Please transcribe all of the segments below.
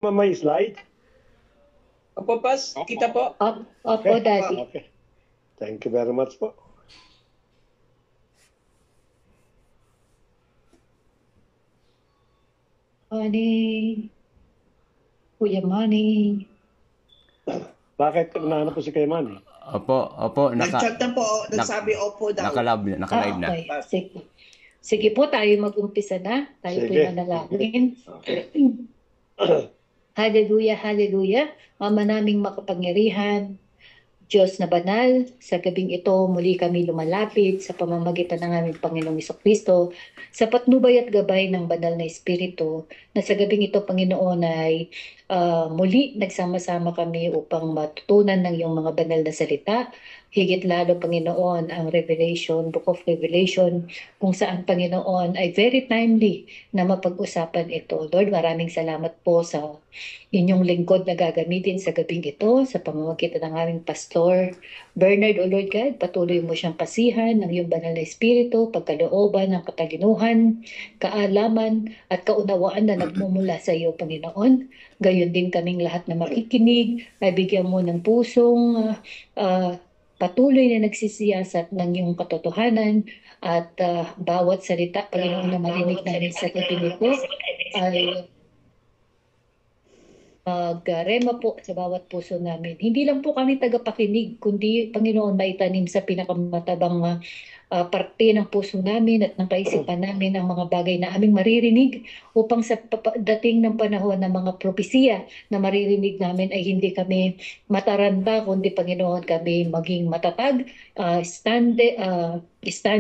May slide? Opo, Pas. Kita po. Opo, Daddy. Okay. Thank you very much po. Manny. Kuya Manny. Bakit nahanap po si Kuya Manny? Opo. Nag-chat na po. Nagsabi opo daw. Naka-live na. Okay. Sige po, tayo mag-umpisa na. Tayo po Sige. manalangin. Okay. Hallelujah, hallelujah. Ama naming makapangyarihan, Diyos na banal, sa gabing ito muli kami lumalapit sa pamamagitan ng aming Panginoong Jesucristo sa patnubay at gabay ng banal na Espiritu, na sa gabing ito, Panginoon, ay muli nagsama-sama kami upang matutunan ng iyong mga banal na salita. Higit lalo, Panginoon, ang Revelation, Book of Revelation, kung saan, Panginoon, ay very timely na mapag-usapan ito. Lord, maraming salamat po sa inyong lingkod na gagamitin sa gabing ito sa pamamagitan ng aming Pastor Bernard, O Lord God. Patuloy mo siyang pasihan ng iyong banal na Espiritu, pagkalooban ng katalinuhan, kaalaman at kaunawaan na nagmumula sa iyo, Panginoon. Gayon din kaming lahat na makikinig, ay bigyan mo ng pusong patuloy na nagsisiyasat ng iyong katotohanan at bawat salita, Panginoon, na marinig namin sa gabing ito ay mag-rema po sa bawat puso namin. Hindi lang po kami tagapakinig, kundi, Panginoon, maitanim sa pinakamatabang parte ng puso namin at ng kaisipan namin ang mga bagay na aming maririnig upang sa dating ng panahon ng mga propesiya na maririnig namin ay hindi kami mataranta, kundi, Panginoon, kami maging matatag, stand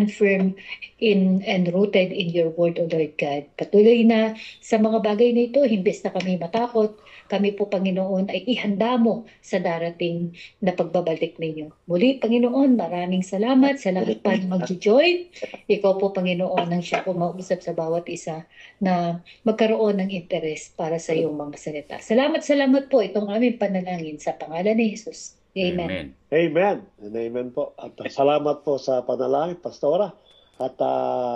firm and rooted in your word, O Lord God. Patuloy na sa mga bagay na ito, himbes na kami matakot, kami po, Panginoon, ay ihanda mo sa darating na pagbabalik ninyo. Muli, Panginoon, maraming salamat sa lahat pa na mag-join. Ikaw po, Panginoon, ang siya po mausap sa bawat isa na magkaroon ng interes para sa iyong mga salita. Salamat po itong aming panalangin sa pangalan ni Jesus. Amen. Amen. And amen po. At salamat po sa panalangin, Pastora. At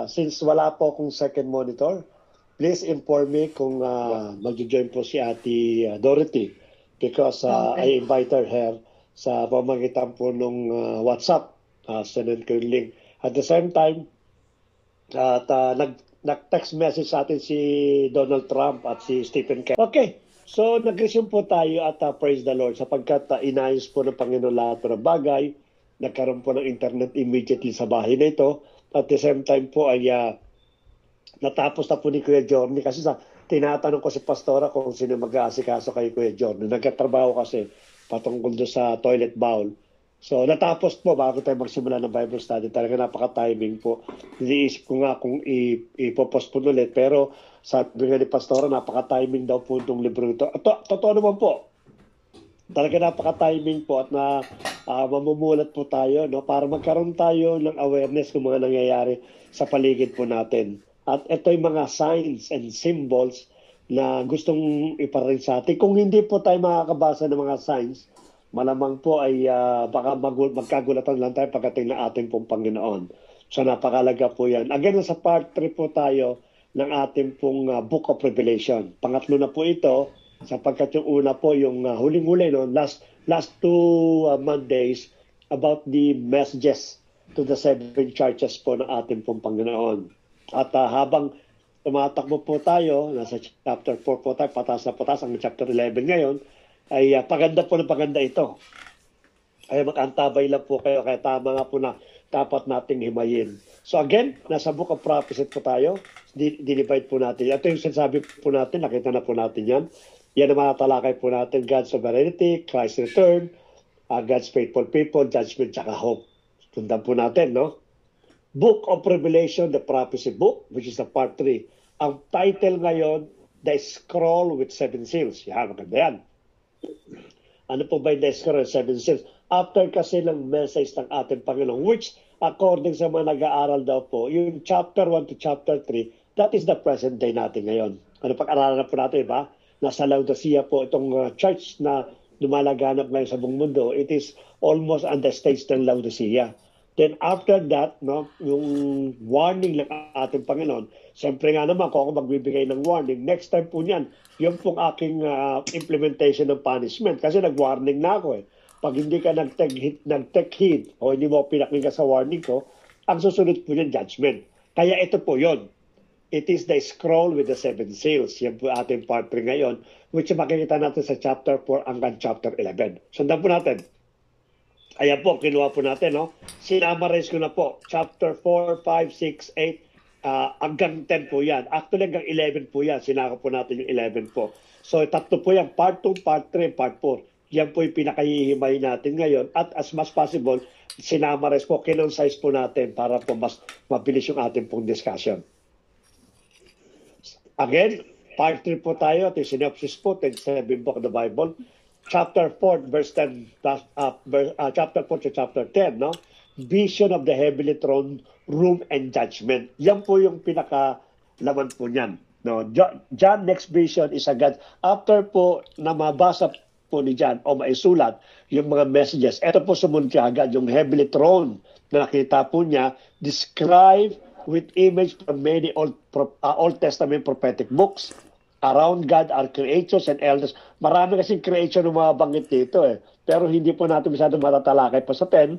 since wala po akong second monitor, please inform me kung mag-join po si Ate Dorothy because I invited her sa pamagitan po nung WhatsApp. Send ko yung link. At the same time, nag-text message sa atin si Donald Trump at si Stephen Kennedy. Okay, so nag-resume po tayo at praise the Lord sapagkat inayos po ng Panginoon lahat ng bagay. Nagkaroon po ng internet immediately sa bahay na ito. At the same time po ay natapos na po ni Kuya Jorny kasi tinatanong ko si Pastora kung sino mag-aasikaso kay Kuya Jorny. Nagkatrabaho kasi patungkol doon sa toilet bowl. So natapos po bago tayo magsimula ng Bible study. Talaga napaka-timing po. Iniisip ko nga kung ipopostpone ulit. Pero sabi nga ni Pastora, napaka-timing daw po itong libro ito. Totoo naman po. Talaga napaka-timing po at mamumulat po tayo, no, para magkaroon tayo ng awareness ng mga nangyayari sa paligid po natin. At ito yung mga signs and symbols na gustong iparating sa atin. Kung hindi po tayo makakabasa ng mga signs, malamang po ay baka magkagulatan lang tayo pagdating ng ating pong Panginoon. So napakalaga po yan. Again, sa part 3 po tayo ng ating pong Book of Revelation. Pangatlo na po ito, sapagkat yung una po, yung huling-huli, no, last 2 Mondays about the messages to the 7 churches po ng ating pong Panginoon. At habang tumatakbo po tayo, nasa chapter 4 po tayo, patas na patas, ang chapter 11 ngayon, ay paganda po na paganda ito. Ay mag-antabay lang po kayo, kaya tama nga po na dapat nating himayin. So again, nasa Book of Prophecy po tayo, dinivide po natin. Ito yung sinasabi po natin, nakita na po natin yan. Yan ang mga talakay po natin, God's sovereignty, Christ's return, God's faithful people, judgment, tsaka hope. Tundan po natin, no? Book of Revelation, the prophecy book, which is the part 3. Ang title ngayon, The Scroll with 7 Seals. Yan, maganda yan. Ano po ba yung The Scroll with 7 Seals? After kasi ng message ng ating Panginoon, which according sa mga nag-aaral daw po, yung chapter 1 to chapter 3, that is the present day natin ngayon. Ano pag-aralan na po natin, ba? Nasa Laodicea po itong church na lumalaganap ngayon sa buong mundo. It is almost on the stage ng Laodicea. Then after that, no, yung warning ng ating Panginoon, siyempre nga naman, kung ako magbibigay ng warning, next time po niyan, yung pong aking implementation ng punishment. Kasi nag-warning na ako eh. Pag hindi ka nag-take heed o hindi mo pinakinggan sa warning ko, ang susunod po niyan, judgment. Kaya ito po yon. It is the scroll with the 7 seals. Yan po ating part 3 ngayon, which makikita natin sa chapter 4 hanggang chapter 11. Sundan po natin. Ayan po, kinuha po natin, no? Sinamarize ko na po. Chapter 4, 5, 6, 8, hanggang 10 po yan. Actually, hanggang 11 po yan. Sinaka po natin yung 11 po. So, tatlo po yan. Part 2, Part 3, Part 4. Yan po yung pinakahihimay natin ngayon. At as much possible, sinamarize po, kinonsize po natin para po mas mabilis yung ating pong discussion. Again, Part 3 po tayo. Ito yung synopsis po, 7 book of the Bible. Chapter 4, verse 10, chapter 4 to chapter 10, no? Vision of the heavenly throne room and judgment. Yan po yung pinaka-laman po niyan. No? John next vision is agad. After po na mabasa po ni John o maisulat yung mga messages, ito po sumunod agad yung heavenly throne na nakita po niya, described with image from many Old Testament prophetic books. Around God are creatures and elders. Marami kasing creation ng mga banggit dito eh. Pero hindi po natin masyadong matatalakay pa sa 10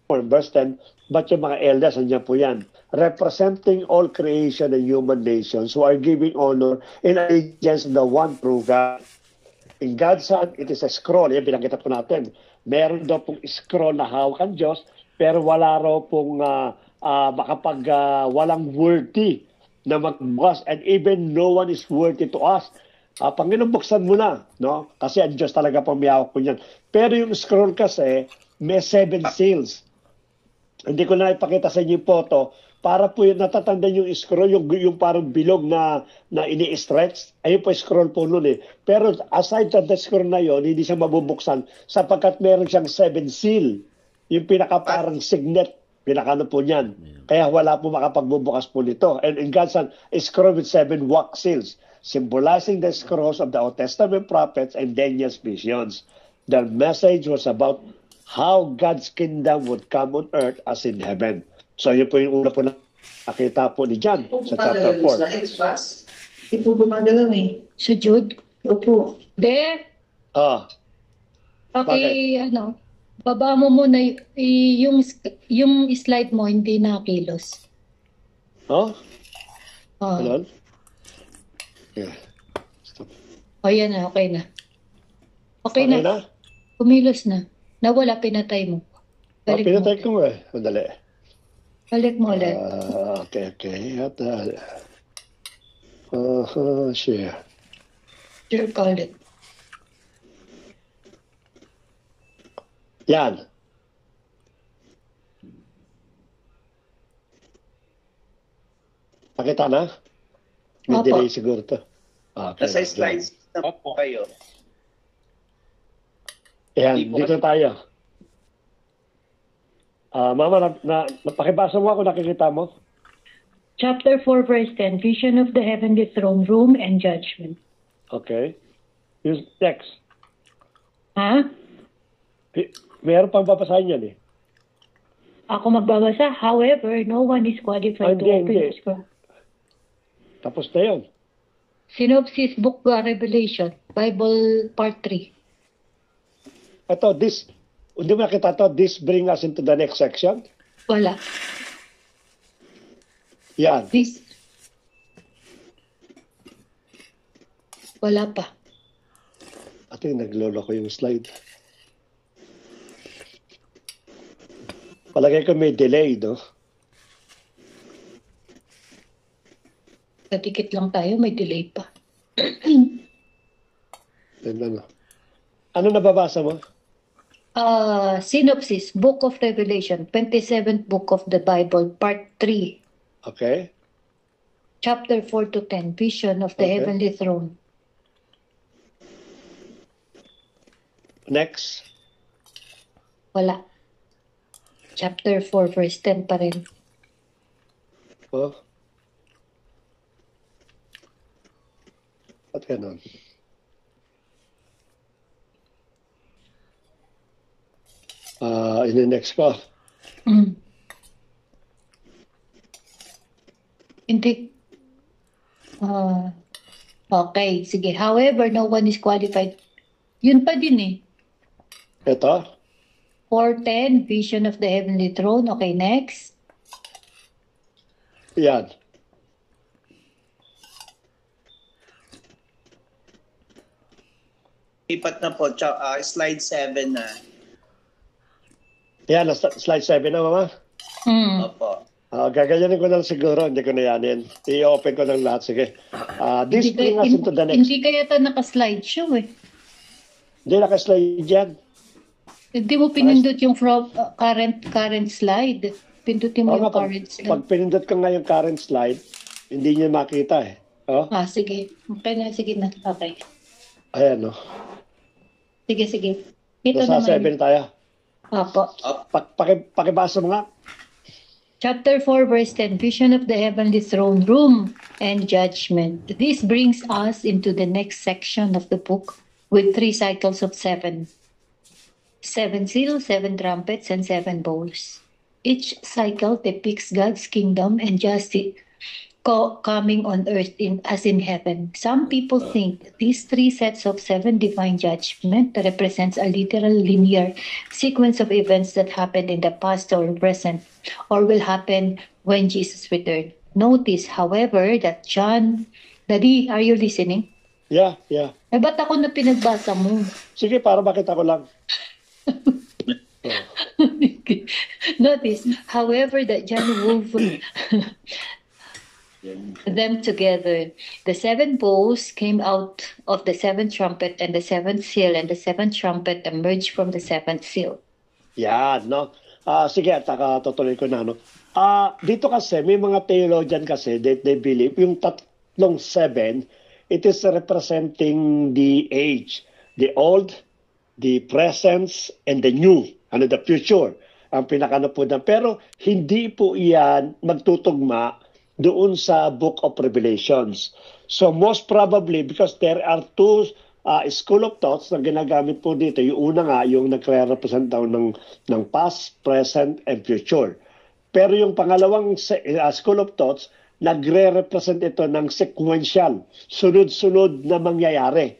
or verse 10. But yung mga elders, nandiyan po yan. Representing all creation and human nations who are giving honor in allegiance to the one true God. In God's hand, it is a scroll. Yan, binanggit po natin. Meron daw pong scroll na hawak ang Diyos, pero wala raw pong walang worthy na magbukas, and even no one is worthy to us. Panginoon, buksan mo na, no? Kasi ang Diyos talaga pumiyawak po niyan. Pero yung scroll kasi, may 7 seals. Hindi ko na ipakita sa inyo yung photo, para po yung natatandaan yung scroll, yung parang bilog na ini-stretch, ayun po scroll po nun eh. Pero aside from the scroll na yon, hindi siya mabubuksan sapagkat meron siyang 7 seal. Yung pinaka parang signet, pinakano po niyan. Kaya wala po makapagbubukas po nito. And in God's hand, a scroll with 7 wax seals, symbolizing the scrolls of the Old Testament prophets and Daniel's visions. The message was about how God's kingdom would come on earth as in heaven. So yun po yung una po na nakita po ni John sa chapter 4. Ito gumagalaw eh. Sa Jude? Opo. De, Bakit? baba mo muna yung slide mo, hindi na kilos. Ano? Yeah. Stop. Yan na, okay na. Okay Okay na. na? Kumilos na. Nawala, pinatay mo. Balik mo. Pinatay ko nga eh. Madali. Balik mo ulit. Okay. At, share. Sure, call it. Yan. Pakita na? May Opo. delay siguro to. Okay. Nasa slides na po kayo. Yan, dito tayo. Mama, napakibasa mo ako, nakikita mo? Chapter 4, verse 10, Vision of the Heavenly Throne Room and Judgment. Okay. Yung text. Ha? Meron pang babasahin yan eh. Ako magbabasa. However, no one is qualified to open Hindi. the scroll. Tapos na yun. Synopsis Book Revelation, Bible Part 3. Ito, hindi mo nakita to, this bring us into the next section. Wala. Yan. This. Wala pa. Ito yung naglolo ko yung slide. Palagay ko may delay, no? Katikit lang tayo, may delay pa. Ano nababasa mo? Synopsis, Book of Revelation, 27th Book of the Bible, Part 3. Okay. Chapter 4 to 10, Vision of the Okay. Heavenly Throne. Next. Wala. Chapter 4, verse 10 pa rin. Oh. Ba't ganun? In the next pa. Mm. Hindi. Okay, sige. However, no one is qualified. Yun pa din eh. Ito. 4:10, vision of the heavenly throne. Okay, next. Yan. Lipat na po. Slide 7 na. Yan, slide 7 na, Mama. Opo. Gaganyanin ko lang siguro, hindi ko na yanin. I-open ko ng lahat, sige. This brings us into the next. Hindi kaya ito naka-slideshow eh. Hindi naka-slide yan. Hindi mo pinindot yung current slide. Pindutin mo yung current slide. Pag pinindot ko nga yung current slide, hindi niya makita eh. Oh? Sige. Okay na, sige na. Okay. Ayan, no. Sige. Ito Nasa naman. 7 tayo. Opo. Pakibasa mo nga. Chapter 4, verse 10, vision of the heavenly throne room and judgment. This brings us into the next section of the book with 3 cycles of 7. 7 seals, 7 trumpets, and 7 bowls. Each cycle depicts God's kingdom and justice coming on earth as in heaven. Some people think these 3 sets of 7 divine judgment represents a literal linear sequence of events that happened in the past or present or will happen when Jesus returned. Notice, however, that John, Daddy, are you listening? Yeah. Ba't ako na pinagbasa mo? Sige, para makita ko lang. Notice, however, that John wove them together. The 7 bowls came out of the 7th trumpet, and the 7th seal and the 7th trumpet emerged from the 7th seal. Yan, no? Sige, tutuloy ko na, no? Dito kasi, may mga theologian kasi, they believe, yung tatlong 7, it is representing the age, the old, the present, and the new, the future, ang pinakano po na. Pero hindi po iyan magtutugma doon sa Book of Revelations. So most probably, because there are 2 school of thoughts na ginagamit po dito. Yung una nga, yung nagre-represent daw ng past, present, and future. Pero yung pangalawang school of thoughts, nagre-represent ito ng sequential, sunod-sunod na mangyayari.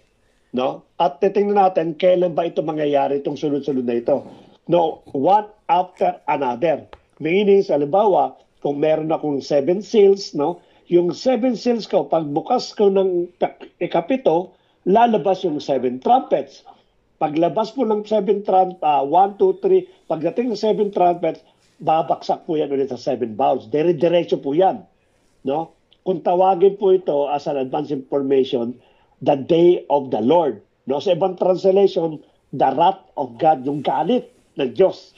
No? At titingnan natin, kailan ba ito mangyayari, itong sunod-sunod na ito. No, one after another. Meaning, halimbawa, kung meron akong 7 seals, no? Yung 7 seals ko, pagbukas ko ng ikapito, lalabas yung 7 trumpets. Paglabas po ng 7 trumpets, 1, 2, 3, pagdating ng 7 trumpets, babaksak po yan ulit sa 7 bowls. Dire-diretso po yan. No? Kung tawagin po ito as an advance information, the day of the Lord. No? Sa ibang translation, the wrath of God, yung galit ng Diyos.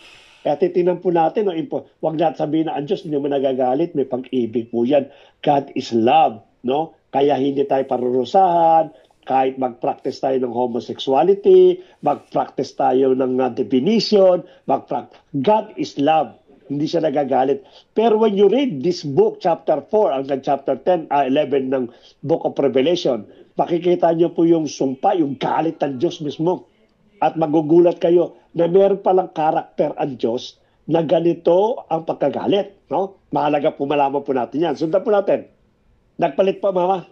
Kaya titingnan po natin, huwag natin sabihin na ang Diyos hindi mo nagagalit, may pag-ibig po yan. God is love, no? Kaya hindi tayo parurusahan, kahit mag-practice tayo ng homosexuality, mag-practice tayo ng divination, God is love, hindi siya nagagalit. Pero when you read this book, chapter 4, hanggang chapter 11 ng Book of Revelation, makikita niyo po yung sumpa, yung galit ng Diyos mismo. At magugulat kayo na meron palang karakter ang Diyos na ganito ang pagkagalit. No? Mahalaga po malaman po natin yan. Sundan po natin. Nagpalit pa, Mama?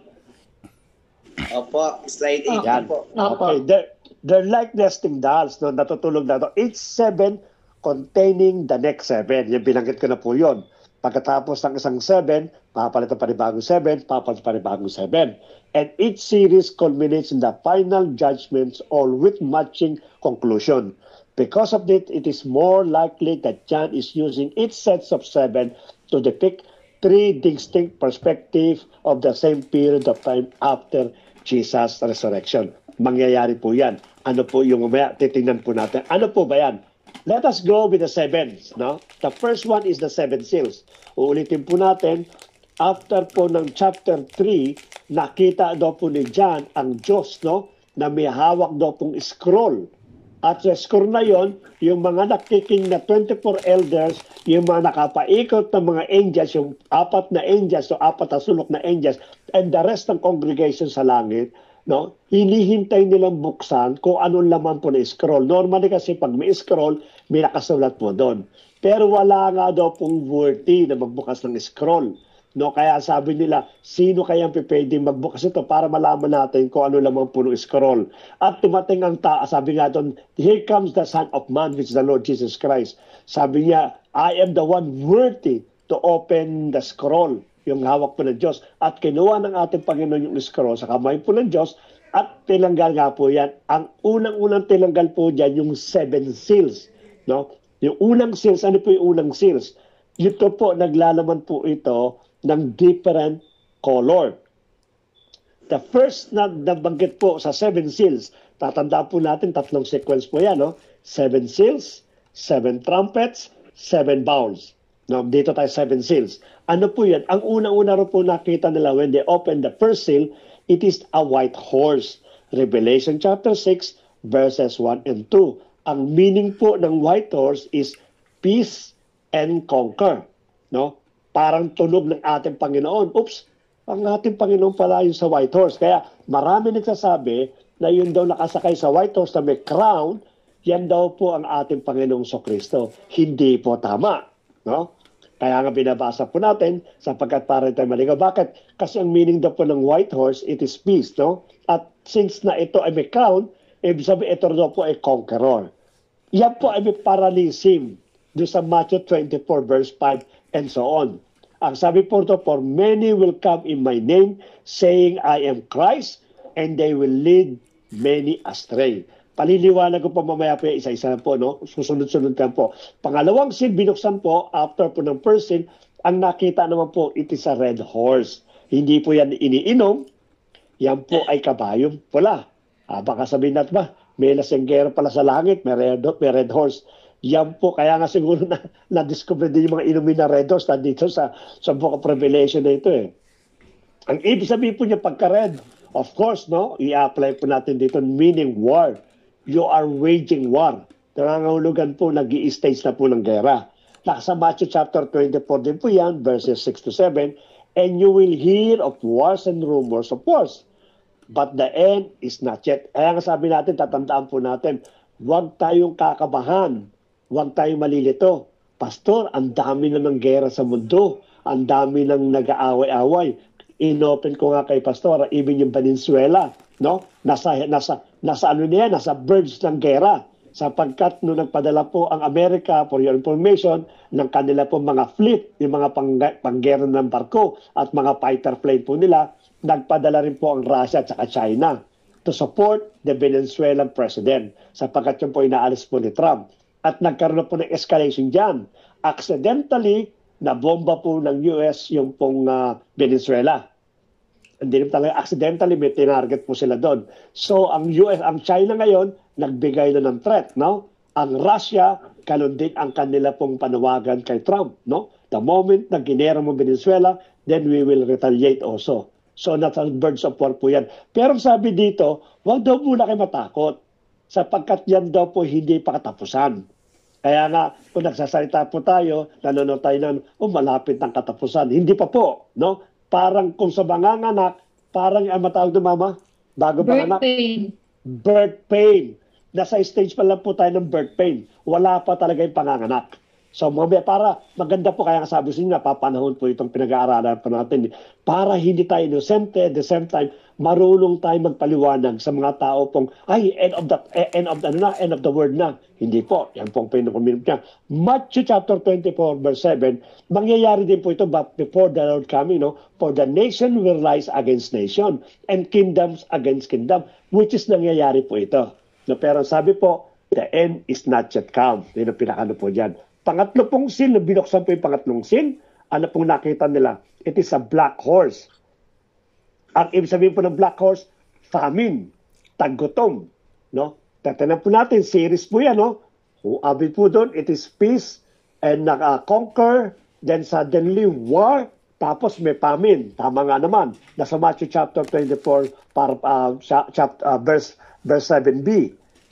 Opo, slide 8 Yan. po. Okay. They're like nesting dolls. No? Natutulog na ito. Each 7 containing the next 7. Yung binanggit ko na po yun. Pagkatapos ng isang 7, papalit ang panibagong 7, papalit ang panibagong 7. And each series culminates in the final judgments, all with matching conclusion. Because of this, it is more likely that John is using each sets of 7 to depict 3 distinct perspectives of the same period of time after Jesus' resurrection. Mangyayari po yan. Ano po yung umaya? Titingnan po natin. Ano po ba yan? Let us go with the 7s. No? The first one is the 7 seals. Uulitin po natin, after po ng chapter 3, nakita daw po ni John ang Diyos, no, na may hawak daw pong scroll. At sa scroll na yon, yung mga nakiking na 24 elders, yung mga nakapaikot na mga angels, yung 4 na angels, so 4 na sulok na angels, and the rest ng congregation sa langit, no, hinihintay nilang buksan kung anong laman po na scroll. Normally kasi pag may scroll, may nakasulat po doon. Pero wala nga daw pong worthy na magbukas ng scroll. No, kaya sabi nila, sino kayang pwedeng magbukas ito para malaman natin kung ano lamang po ng scroll. At tumating ang sabi nga doon, here comes the Son of Man, which is the Lord Jesus Christ. Sabi niya, I am the one worthy to open the scroll, yung hawak po ng Diyos. At kinuha ng ating Panginoon yung scroll sa kamay po ng Diyos at tinanggal nga po yan. Ang unang-unang tinanggal po dyan, yung 7 seals. No? Yung unang seals, ano po yung unang seals? Ito po, naglalaman po ito ng different color. The first na nabanggit po sa 7 seals, tatandaan po natin, 3 sequence po yan, no? 7 seals, 7 trumpets, 7 bowls. No, dito tayo 7 seals. Ano po yan? Ang una-una rin po nakita nila when they opened the first seal, it is a white horse. Revelation chapter 6, verses 1 and 2. Ang meaning po ng white horse is peace and conquer. No? Parang tunog ng ating Panginoon. Oops, ang ating Panginoon pala yung sa white horse. Kaya marami nagsasabi na yun daw nakasakay sa white horse na may crown, yan daw po ang ating Panginoong Kristo. Hindi po tama. No? Kaya nga binabasa po natin sapagkat para tayo maligaw. Bakit? Kasi ang meaning daw po ng white horse, it is peace. No? At since na ito ay may crown, ibig sabihin ito daw po ay conqueror. Yan po ay may parallelism doon sa Matthew 24 verse 5 and so on. Ang sabi po ito, for many will come in my name, saying, I am Christ, and they will lead many astray. Paliliwanag ko po mamaya po yung isa-isa po, no? Susunod-sunod ka po. Pangalawang seal, binuksan po, after po ng first seal, ang nakita naman po, it is a red horse. Hindi po yan iniinom, yan po ay kabayong pula. Baka sabihin natin ba, may lasenggero pala sa langit, may red horse. Yan po, kaya nga siguro na-discover din yung mga inumin na red horse dito sa Book of Revelation na ito eh. Ang ibig sabihin po niya pagka-red, of course, no, i-apply po natin dito, meaning war. You are waging war. Nangangahulugan po, nag-i-stage na po ng gera. Nasa Matthew chapter 24 din po yan, verses 6 to 7, and you will hear of wars and rumors of wars. But the end is not yet. Kaya nga sabi natin, tatandaan po natin, huwag tayong kakabahan. Huwag tayong malilito. Pastor, ang dami na ng gera sa mundo. Ang dami nang nag-aaway-away. Inopen ko nga kay Pastor, even yung Venezuela, no? Nasa ano niya, nasa verge ng gera. Sapagkat nung nagpadala po ang Amerika, for your information, ng kanila po mga fleet, yung mga panggera ng barko at mga fighter plane po nila, nagpadala rin po ang Russia at saka China to support the Venezuelan president. Sapagkat yun po inaalis po ni Trump. At nagkaroon na po ng escalation dyan. Accidentally, nabomba po ng US yung pong Venezuela. Hindi naman talaga accidentally, may tinarget po sila doon. So, ang US, ang China ngayon, nagbigay na ng threat, no? Ang Russia, kanon din ang kanila pong panawagan kay Trump, no? The moment na ginera mo Venezuela, then we will retaliate also. So, nasa birds of war po yan. Pero sabi dito, huwag daw muna kayo matakot sapagkat yan daw po hindi pa katapusan. Kaya nga, kung nagsasalita po tayo, nanonood tayo ng, malapit ng katapusan. Hindi pa po, no? Parang kung sa manganganak, parang ang matawag na mama, bago manganak. Birth pain. Nasa stage pa lang po tayo ng birth pain. Wala pa talaga yung panganganak. So, para maganda po, kaya sabi sa inyo, napapanahon po itong pinag-aaralan po natin. Para hindi tayo inosente, at the same time, marunong tayo magpaliwanag sa mga tao pong, end of the word na. Hindi po. Yan pong pinukuminip niya. Matthew chapter 24, verse 7, mangyayari din po ito, but before the Lord coming, no? For the nation will rise against nation, and kingdoms against kingdom, which is nangyayari po ito. No, pero sabi po, the end is not yet come. Yan ang pinakano po dyan. Pangatlo pong seal, binuksan po yung pangatlong seal, ano pong nakita nila? It is a black horse. Ang ibig sabihin po ng black horse, famine, taggutom. No? Tatanan po natin, series po yan. No? Abi po doon, it is peace and conquer, then suddenly war, tapos may famine. Tama nga naman. Nasa Matthew chapter 24, verse 7b.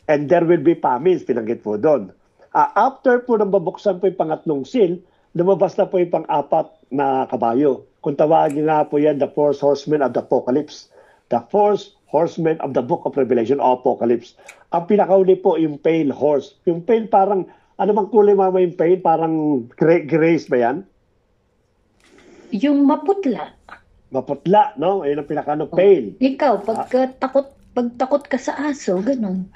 And there will be famines, pinanggit po doon. After po nang babuksan po yung pangatlong seal, lumabas na po yung pang-apat na kabayo. Kung tawagin nga po yan, the four horsemen of the Apocalypse. The four horsemen of the Book of Revelation o Apocalypse. Ang pinakauli po yung pale horse. Yung pale parang Ano bang kulay mama yung paint? Parang grays ba yan? Yung maputla. Maputla, no? Ayun ang pinaka pale. Ikaw, pagtakot ka sa aso, ganun.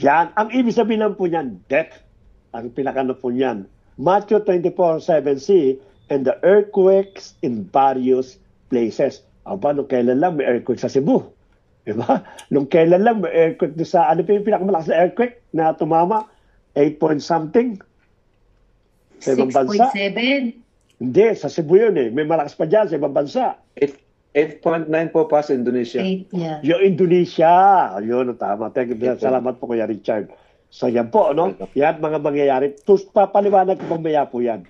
Yan. Ang ibig sabihin lang po niyan, death. Ang pinaka po niyan. Matthew 24:7c, and the earthquakes in various places. Aba, nung kailan lang may earthquake sa Cebu. Diba? Nung kailan lang may earthquake sa, ano pa yung pinakamalakas na earthquake na tumama? 8 point something. Sa ibang bansa. 6.7. Hindi, sa Cebu yun eh. May malakas pa dyan sa ibang bansa. 8.9 po pa sa Indonesia. 8, yeah. Yung Indonesia. Yun, tama. Thank you. Salamat po, Kuya Richard. So yan po, no? Yan mga mangyayari. Papaliwanag ko pamaya po yan.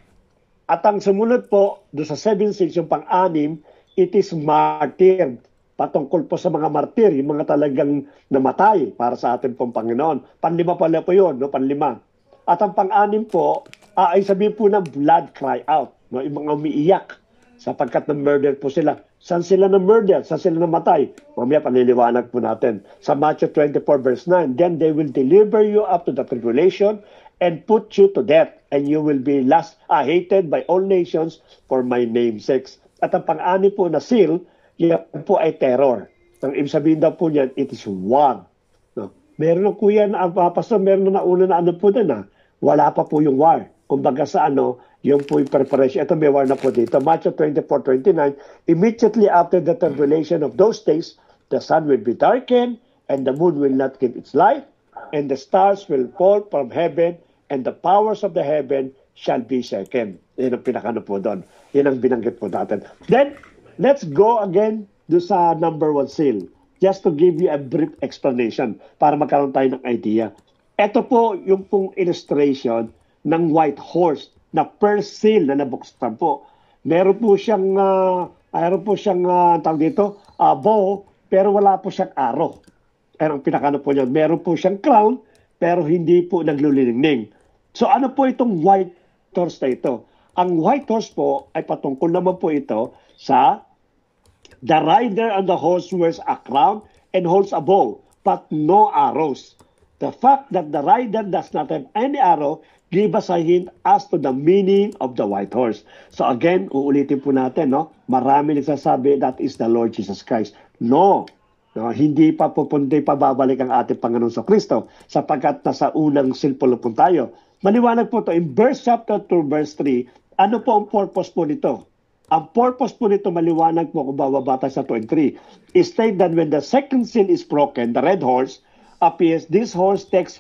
At ang sumunod po, doon sa 7.6, yung pang-anim, it is martyr. Patungkol po sa mga martir, yung mga talagang namatay para sa atin pong Panginoon. Panlima pala po yun, no? Panlima. At ang pang-anim po, ay sabihin po ng blood cry out. No? Yung mga umiiyak sapagkat na-murder po sila. Saan sila na-murder? Saan sila namatay? Mamaya panliliwanag po natin. Sa Matthew 24:9, then they will deliver you up to the tribulation and put you to death, and you will be hated by all nations for my name's sake. At ang pang-anim po na seal, yan po ay terror. Ang ibig sabihin daw po niyan, it is war. No? Meron na kuya na, pastor, meron na nauna na ano po din na. Wala pa po yung war. Kumbaga sa yung po yung preparation. Ito may war na po dito. Matthew 24:29, immediately after the tribulation of those days, the sun will be darkened, and the moon will not give its light, and the stars will fall from heaven, and the powers of the heaven shall be shaken. Yan ang pinakano po doon. Yan ang binanggit po natin. Then, let's go again do sa number 1 seal. Just to give you a brief explanation para magkaroon tayo ng idea. Ito po yung pong illustration ng white horse na first seal na nabuksan po. Meron po siyang, tawag dito, bow, pero wala po siyang arrow. Pero ang pinakano po niya, meron po siyang crown, pero hindi po naglulilingning. So ano po itong white horse na ito? Ang white horse po ay patungkol naman po ito sa the rider on the horse wears a crown and holds a bow, but no arrows. The fact that the rider does not have any arrow give us a hint as to the meaning of the white horse. So again, uulitin po natin, no? Marami nagsasabi that is the Lord Jesus Christ. No, hindi pa babalik ang ating Panginoon sa Kristo sapagkat nasa unang silpulo po tayo. Maliwanag po ito. In verse chapter 2, verse 3, ano po ang purpose po nito? Ang purpose po nito, maliwanag po kung bababata sa 2 and 3, is state that when the second seal is broken, the red horse appears, this horse takes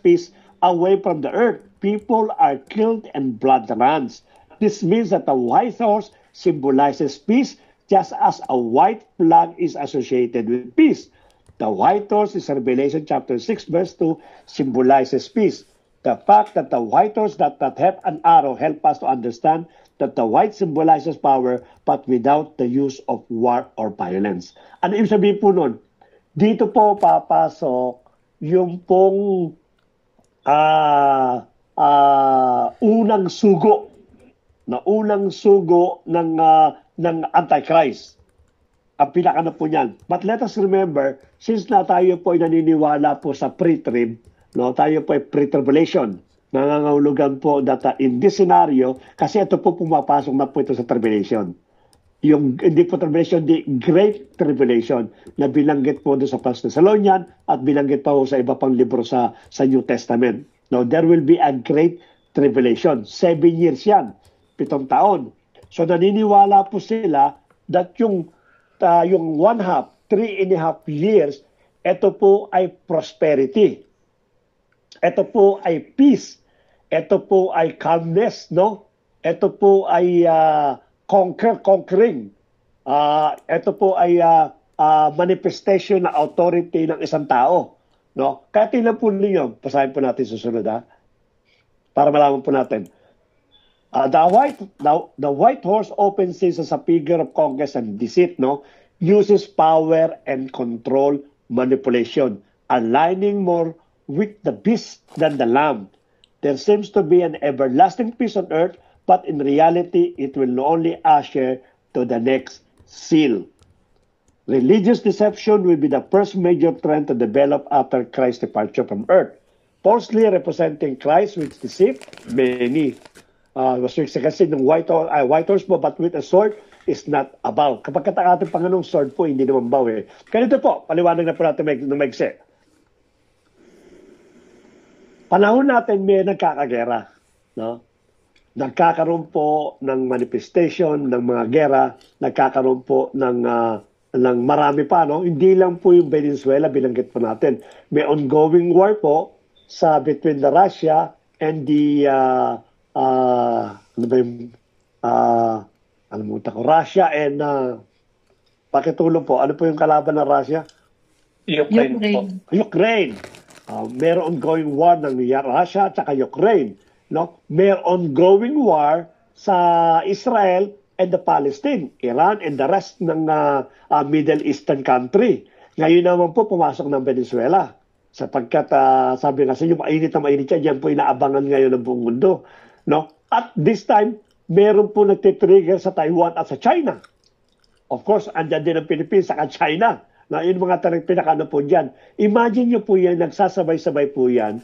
peace away from the earth. People are killed and blood runs. This means that the white horse symbolizes peace, just as a white flag is associated with peace. The white horse is Revelation chapter 6, verse 2, symbolizes peace. The fact that the white horse does not have an arrow help us to understand that the white symbolizes power but without the use of war or violence. Ano ibig sabihin po nun? Dito po papasok yung pong unang sugo ng Antichrist. Ang pinakano po niyan. But let us remember, since na tayo po ay naniniwala po sa pre-trib, no, tayo po ay pre-tribulation. Nangangahulugan po that in this scenario, kasi ito po pumapasok na po ito sa tribulation. Yung hindi po tribulation, the Great Tribulation na binanggit po doon sa 1 Thessalonians at binanggit pa po sa iba pang libro sa New Testament. Now, there will be a Great Tribulation. 7 years yan. 7 taon. So, naniniwala po sila that yung 3.5 years, ito po ay prosperity. Ito po ay peace. Ito po ay calmness, no? Ito po ay conquering. Ito po ay manifestation na authority ng isang tao, no? Kaya tingnan po ninyo, basahin po natin susunod, para malaman po natin. The white horse often sees as a figure of conquest and deceit, no? Uses power and control manipulation, aligning more with the beast than the lamb. There seems to be an everlasting peace on earth, but in reality, it will only usher to the next seal. Religious deception will be the first major trend to develop after Christ's departure from earth. Falsely representing Christ, which deceived many. Kasi ng white horse po, but with a sword is not a bow. Kapag ating Panginoong sword po, hindi naman bow eh. Ganito po, paliwanag na po natin ng maigsi. Panahon natin may nagkakagera. No? Nagkakaroon po ng manifestation, ng mga gera, nagkakaroon po ng marami pa. No? Hindi lang po yung Venezuela, binanggit po natin. May ongoing war po between the Russia and the Russia and pakitulong po. Ano po yung kalaban ng Russia? Ukraine. Meron ongoing war ng Russia at saka Ukraine. No? Meron ongoing war sa Israel and the Palestine, Iran and the rest ng Middle Eastern country. Ngayon naman po pumasok ng Venezuela. Sapagkat sabi nga sa inyo, mainit na mainit yan po inaabangan ngayon ng buong mundo. No? At this time, meron po nagtitrigger sa Taiwan at sa China. Of course, andyan din ang Philippines at China. Na yun mga pinakano po dyan. Imagine nyo po yan, nagsasabay-sabay po yan.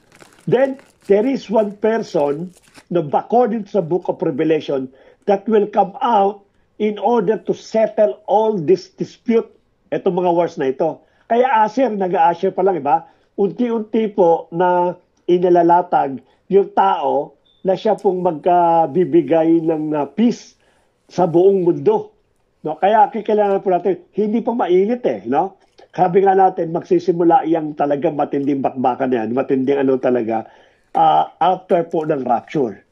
Then, there is one person, according to the book of Revelation, that will come out in order to settle all this dispute, itong mga wars na ito. Kaya nag-a-assure pa lang, iba? Unti-unti po na inalalatag yung tao na siya pong magbibigay ng peace sa buong mundo. No? Kaya kailangan po natin, hindi pa mainit eh. No? Sabi nga natin, magsisimula yung talagang matinding bakbakan na yan, matinding talaga, after po ng rapture.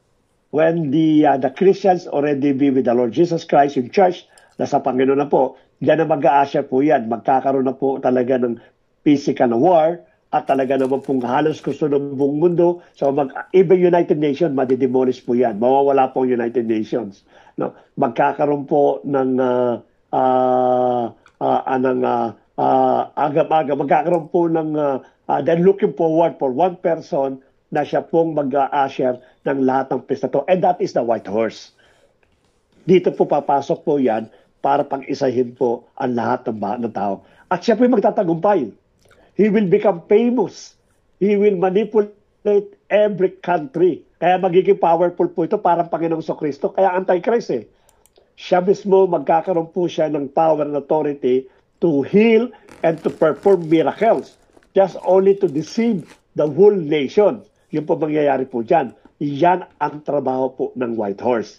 When the Christians already be with the Lord Jesus Christ in church, nasa Panginoon na po, diyan na mag-a-assure po yan. Magkakaroon na po talaga ng physical na war, at talaga naman pong halos gusto ng buong mundo. So even United Nations, madidemolish po yan. Mawawala po ang United Nations. No? Magkakaroon po ng agam-agam. Magkakaroon po ng they're looking forward for one person na siya pong mag-a-assure ng lahat ng pista to. And that is the white horse. Dito po papasok po yan para pang-isahin po ang lahat ng tao. At siya po yung magtatagumpay. He will become famous. He will manipulate every country. Kaya magiging powerful po ito parang Panginoong Kristo. Kaya Antichrist eh. Siya mismo magkakaroon po siya ng power and authority to heal and to perform miracles. Just only to deceive the whole nation. Yun po mangyayari po dyan. Yan ang trabaho po ng white horse.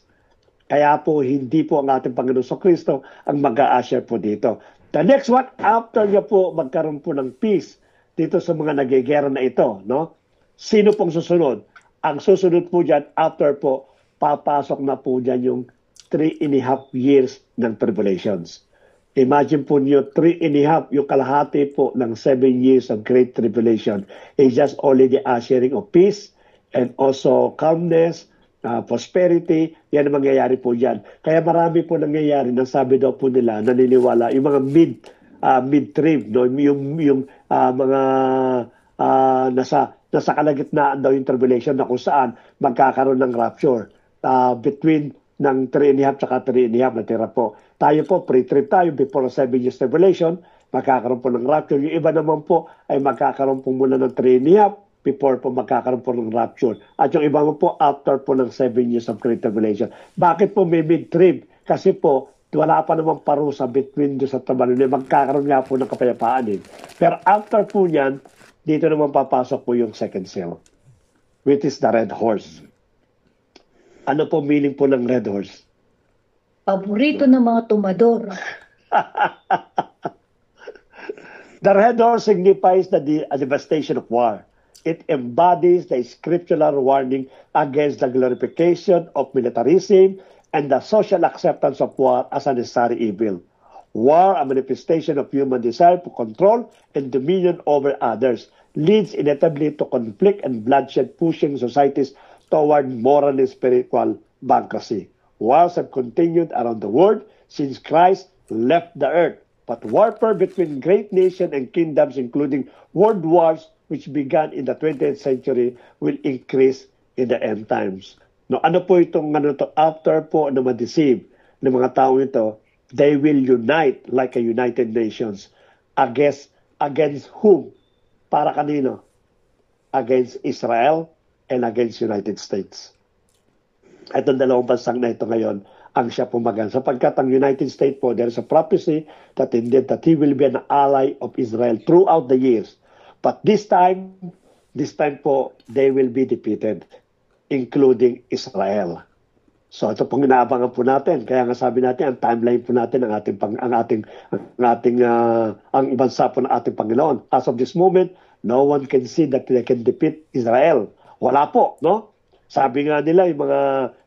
Kaya po hindi po ang ating Panginoong Kristo ang mag-a-assure po dito. The next one, after niya po magkaroon po ng peace dito sa mga nagigera na ito, no? Sino pong susunod? Ang susunod po dyan, after po, papasok na po dyan yung 3.5 years ng tribulations. Imagine po niyo, 3.5, yung kalahati po ng 7 years of great tribulation is just only the usshering of peace and also calmness, prosperity, yan ang mangyayari po dyan. Kaya marami po nangyayari, nang sabi daw po nila, naniniwala, yung mga mid-trib, no? yung mga nasa kalagitnaan daw yung tribulation na kung saan magkakaroon ng rapture. Between ng 3.5 saka 3.5 na tira po. Tayo po, pre-trib tayo before 7 years tribulation, magkakaroon po ng rapture. Yung iba naman po ay magkakaroon po muna ng 3.5 before po magkakaroon po ng rapture. At yung iba mo po after po ng 7 years of great tribulation. Bakit po may mid-trib? Kasi po, wala pa namang parusa between doon sa trabaho. Magkakaroon nga po ng kapayapaan. Pero after po yan, dito naman papasok po yung second seal, which is the red horse. Ano po meaning po ng red horse? Paborito ng mga tumador. The red horse signifies the devastation of war. It embodies the scriptural warning against the glorification of militarism and the social acceptance of war as a necessary evil. War, a manifestation of human desire for control and dominion over others, leads inevitably to conflict and bloodshed, pushing societies toward moral and spiritual bankruptcy. Wars have continued around the world since Christ left the earth. But warfare between great nations and kingdoms, including world wars, which began in the 20th century, will increase in the end times. No, ano po itong after po na ma-deceive ng mga tao ito, they will unite like a United Nations against whom? Para kanino? Against Israel and against United States. Itong dalawang bansang na ito ngayon ang siya pumagan. Sapagkat ang United States po, there is a prophecy that indeed that he will be an ally of Israel throughout the years. But this time po, they will be defeated, including Israel. So ito pong inaabangan po natin. Kaya nga sabi natin, ang timeline po natin ang bansa po ng ating Panginoon. As of this moment, no one can see that they can defeat Israel. Wala po, no? Sabi nga nila, yung mga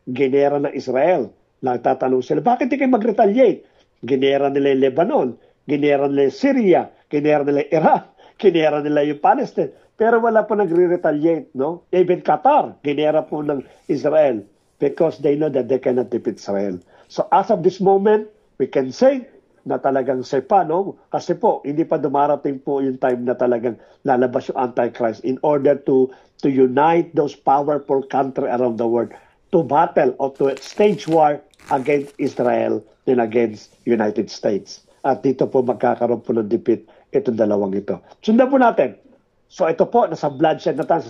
genera ng Israel, nagtatanong sila, bakit di kayo mag-retaliate? Genera nila yung Lebanon, genera nila yung Syria, genera nila yung Iraq, genera nila yung Palestine. Pero wala po nagre-retaliate, no? Even Qatar, genera po ng Israel because they know that they cannot defeat Israel. So as of this moment, we can say na talagang sepa, no? Kasi po, hindi pa dumarating po yung time na talagang lalabas yung Antichrist in order to unite those powerful countries around the world to battle or to stage war against Israel and against United States. At dito po magkakaroon po ng defeat itong dalawang ito. Sundan po natin. So ito po, nasa bloodshed na tayo,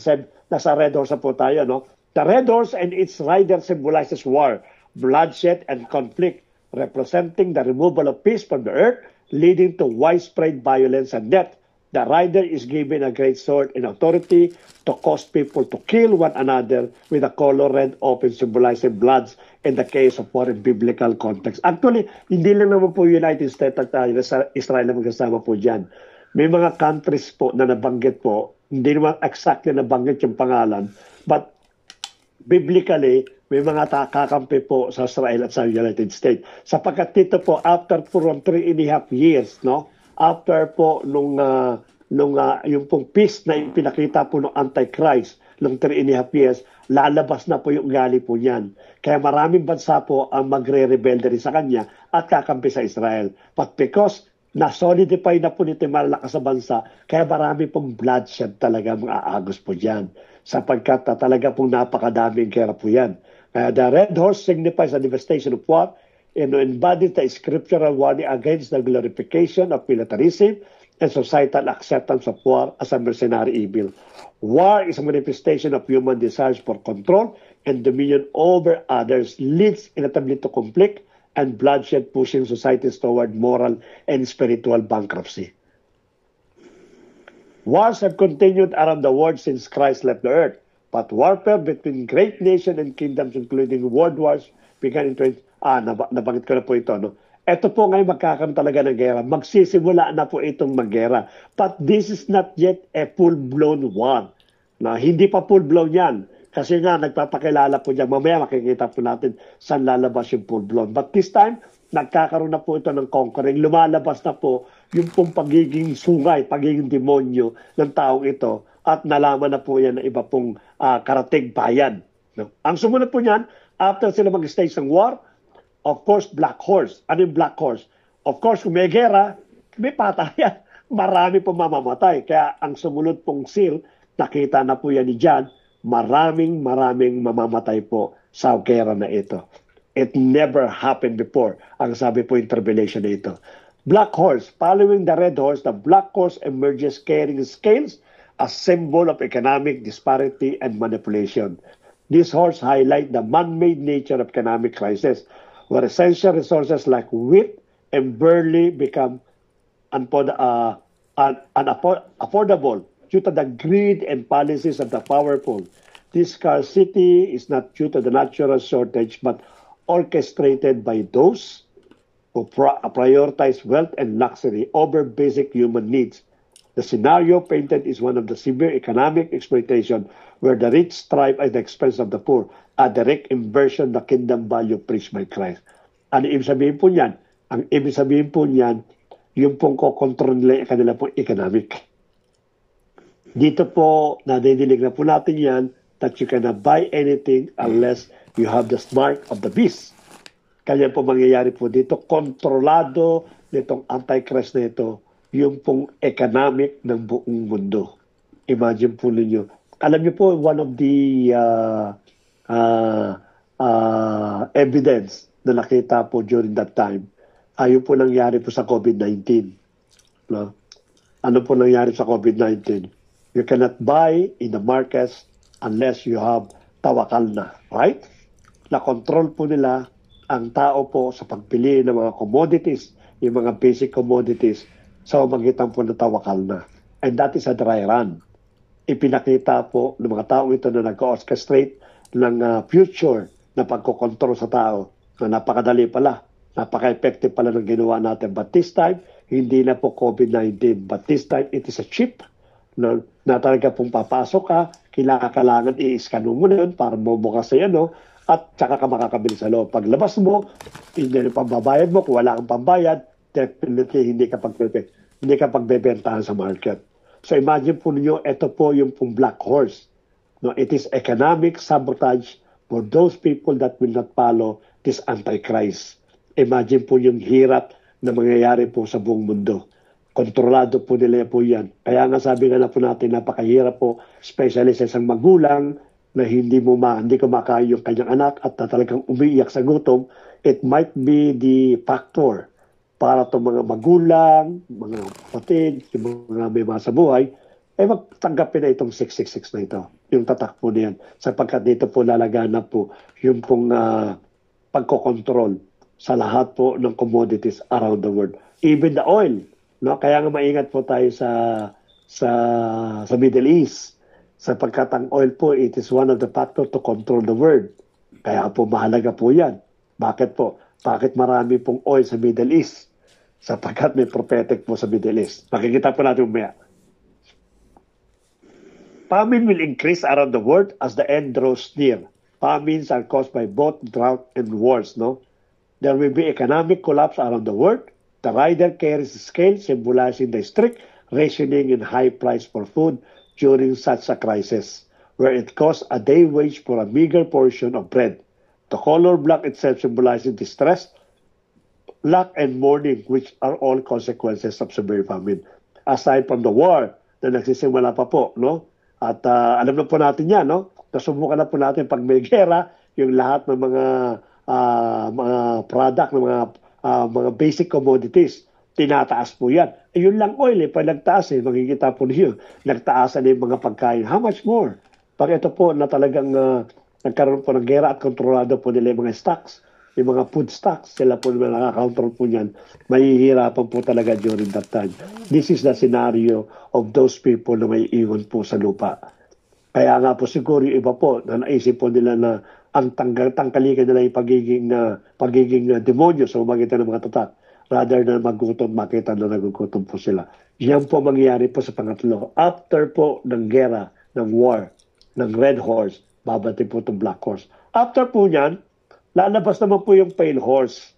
nasa Red Horse na po tayo, no? The Red Horse and its rider symbolizes war, bloodshed, and conflict, representing the removal of peace from the earth, leading to widespread violence and death. The rider is given a great sword and authority to cause people to kill one another with a color red, often symbolizing bloods in the case of war in biblical context. Actually, hindi lang naman po United States at Israel na magkasama po dyan. May mga countries po na nabanggit po, hindi naman exactly nabanggit yung pangalan, but biblically, may mga kakampi po sa Israel at sa United States. Sapagkat dito po, after from 3.5 years, no? After po nung yung pong peace na pinakita po ng Antichrist, nung 3.5 years, lalabas na po yung ugali po niyan. Kaya maraming bansa po ang magre-rebelde rin sa kanya at kakampi sa Israel. But because na-solidify na po nito yung malakas sa bansa, kaya marami pong bloodshed talaga mga aagos po dyan. Sapagkat talaga pong napakadaming kera po yan. The Red Horse signifies a devastation of war and embodies the scriptural warning against the glorification of militarism and societal acceptance of war as a mercenary evil. War is a manifestation of human desires for control and dominion over others, leads inevitably to conflict and bloodshed, pushing societies toward moral and spiritual bankruptcy. Wars have continued around the world since Christ left the earth, but warfare between great nations and kingdoms, including world wars, began in nabanggit ko na po ito, no? Ito po ngayon magkakaroon talaga ng gera. Magsisimula na po itong maggera. But this is not yet a full-blown war. No, hindi pa full-blown yan. Kasi nga, nagpapakilala po dyan. Mamaya makikita po natin saan lalabas yung full-blown. But this time, nagkakaroon na po ito ng conquering. Lumalabas na po yung pong pagiging sungay, pagiging demonyo ng taong ito. At nalaman na po yan ng iba pong karatig bayan. No? Ang sumunod po niyan, after sila mag-stage ng war, of course, Black Horse. Ano yung Black Horse? Of course, kung may gera, may patayan. Marami pong mamamatay. Kaya ang sumunod pong seal, nakita na po yan ni John, maraming mamamatay po sa gera na ito. It never happened before. Ang sabi po yung tribulation na ito. Black Horse. Following the Red Horse, the Black Horse emerges carrying scales, a symbol of economic disparity and manipulation. This horse highlights the man-made nature of economic crisis, where essential resources like wheat and barley become unaffordable due to the greed and policies of the powerful. This scarcity is not due to the natural shortage, but orchestrated by those who prioritize wealth and luxury over basic human needs. The scenario painted is one of the severe economic exploitation where the rich thrive at the expense of the poor, a direct inversion of the kingdom value preached by Christ. Ano ibig sabihin po niyan? Ang ibig sabihin po niyan, yung pong kokontrol nila yung kanila pong economic. Dito po, nadidinig na po natin yan, that you cannot buy anything unless you have the mark of the beast. Kaya po mangyayari po dito, kontrolado nitong Antichrist na ito, yung pong economic ng buong mundo. Imagine po ninyo. Alam niyo po, one of the evidence na nakita po during that time, Ayun po nangyari po sa COVID-19. No? Ano po nangyari sa COVID-19? You cannot buy in the markets unless you have tawakal na. Right? Na-control po nila ang tao po sa pagpili ng mga commodities, yung mga basic commodities, sa magitan po ng tawakal na. And that is a dry run. Ipinakita po ng mga tao ito na nag-orchestrate ng future na pagkokontrol sa tao na napakadali pala, napaka-effective pala ng ginawa natin. But this time, hindi na po COVID-19. But this time, it is a chip na talaga pong papasok ka, kailangan i-scan mo na yun para mabukas sa yan, at saka ka makakabili sa loob. Paglabas mo, hindi na pambabayad mo, kung wala kang pambayad, definitely hindi ka pagbebentahan sa market. So imagine po ninyo, ito po yung pong black horse. No, it is economic sabotage for those people that will not follow this Antichrist. Imagine po yung hirap na mangyayari po sa buong mundo. Kontrolado po nila po yan. Kaya nga sabi nga na po natin, napakahirap po, especially sa isang magulang na hindi kumakain yung kanyang anak at na talagang umiiyak sa gutom. It might be the factor para itong mga magulang, mga kapatid, yung mga may mga sa buhay, magtanggapin na itong 666 na ito, yung tatakbo na yan. Sapagkat dito po lalagana po yung pong pagkokontrol sa lahat po ng commodities around the world. Even the oil. No? Kaya nga maingat po tayo sa Middle East. Sapagkat ang oil po, it is one of the factors to control the world. Kaya po mahalaga po yan. Bakit po? Bakit marami pong oil sa Middle East? Sapagkat may prophetic po sa Middle East. Makikita po natin umaya. Famine will increase around the world as the end draws near. Famines are caused by both drought and wars, no? There will be economic collapse around the world. The rider carries a scale symbolizing the strict rationing and high price for food during such a crisis, where it costs a day wage for a meager portion of bread. The color black itself symbolizing distress, lack, and mourning, which are all consequences of severe famine. Aside from the war na nagsisimula pa po, no? At alam na po natin yan, no? Nasubukan na po natin pag may gera, yung lahat ng mga product, ng mga basic commodities, tinataas po yan. Yun lang oil, pag nagtaas, makikita po niyo, nagtaasan yung mga pagkain. How much more? Pag ito po na talagang nagkaroon po ng gera at kontrolado po nila yung mga stocks, yung mga food stocks, sila po na nakakontrol po niyan, mahihirapan po talaga during that time. This is the scenario of those people na may iwan po sa lupa. Kaya nga po siguro yung iba po na naisip po nila na ang tangkalikan nila yung pagiging demonyo sa umagitan ng mga tatak. Rather na magutom, makita na nagugutom po sila. Yan po mangyayari po sa pangatlo. After po ng gera, ng war, ng red horse, babati po itong black horse. After po niyan, lalabas naman po yung pale horse.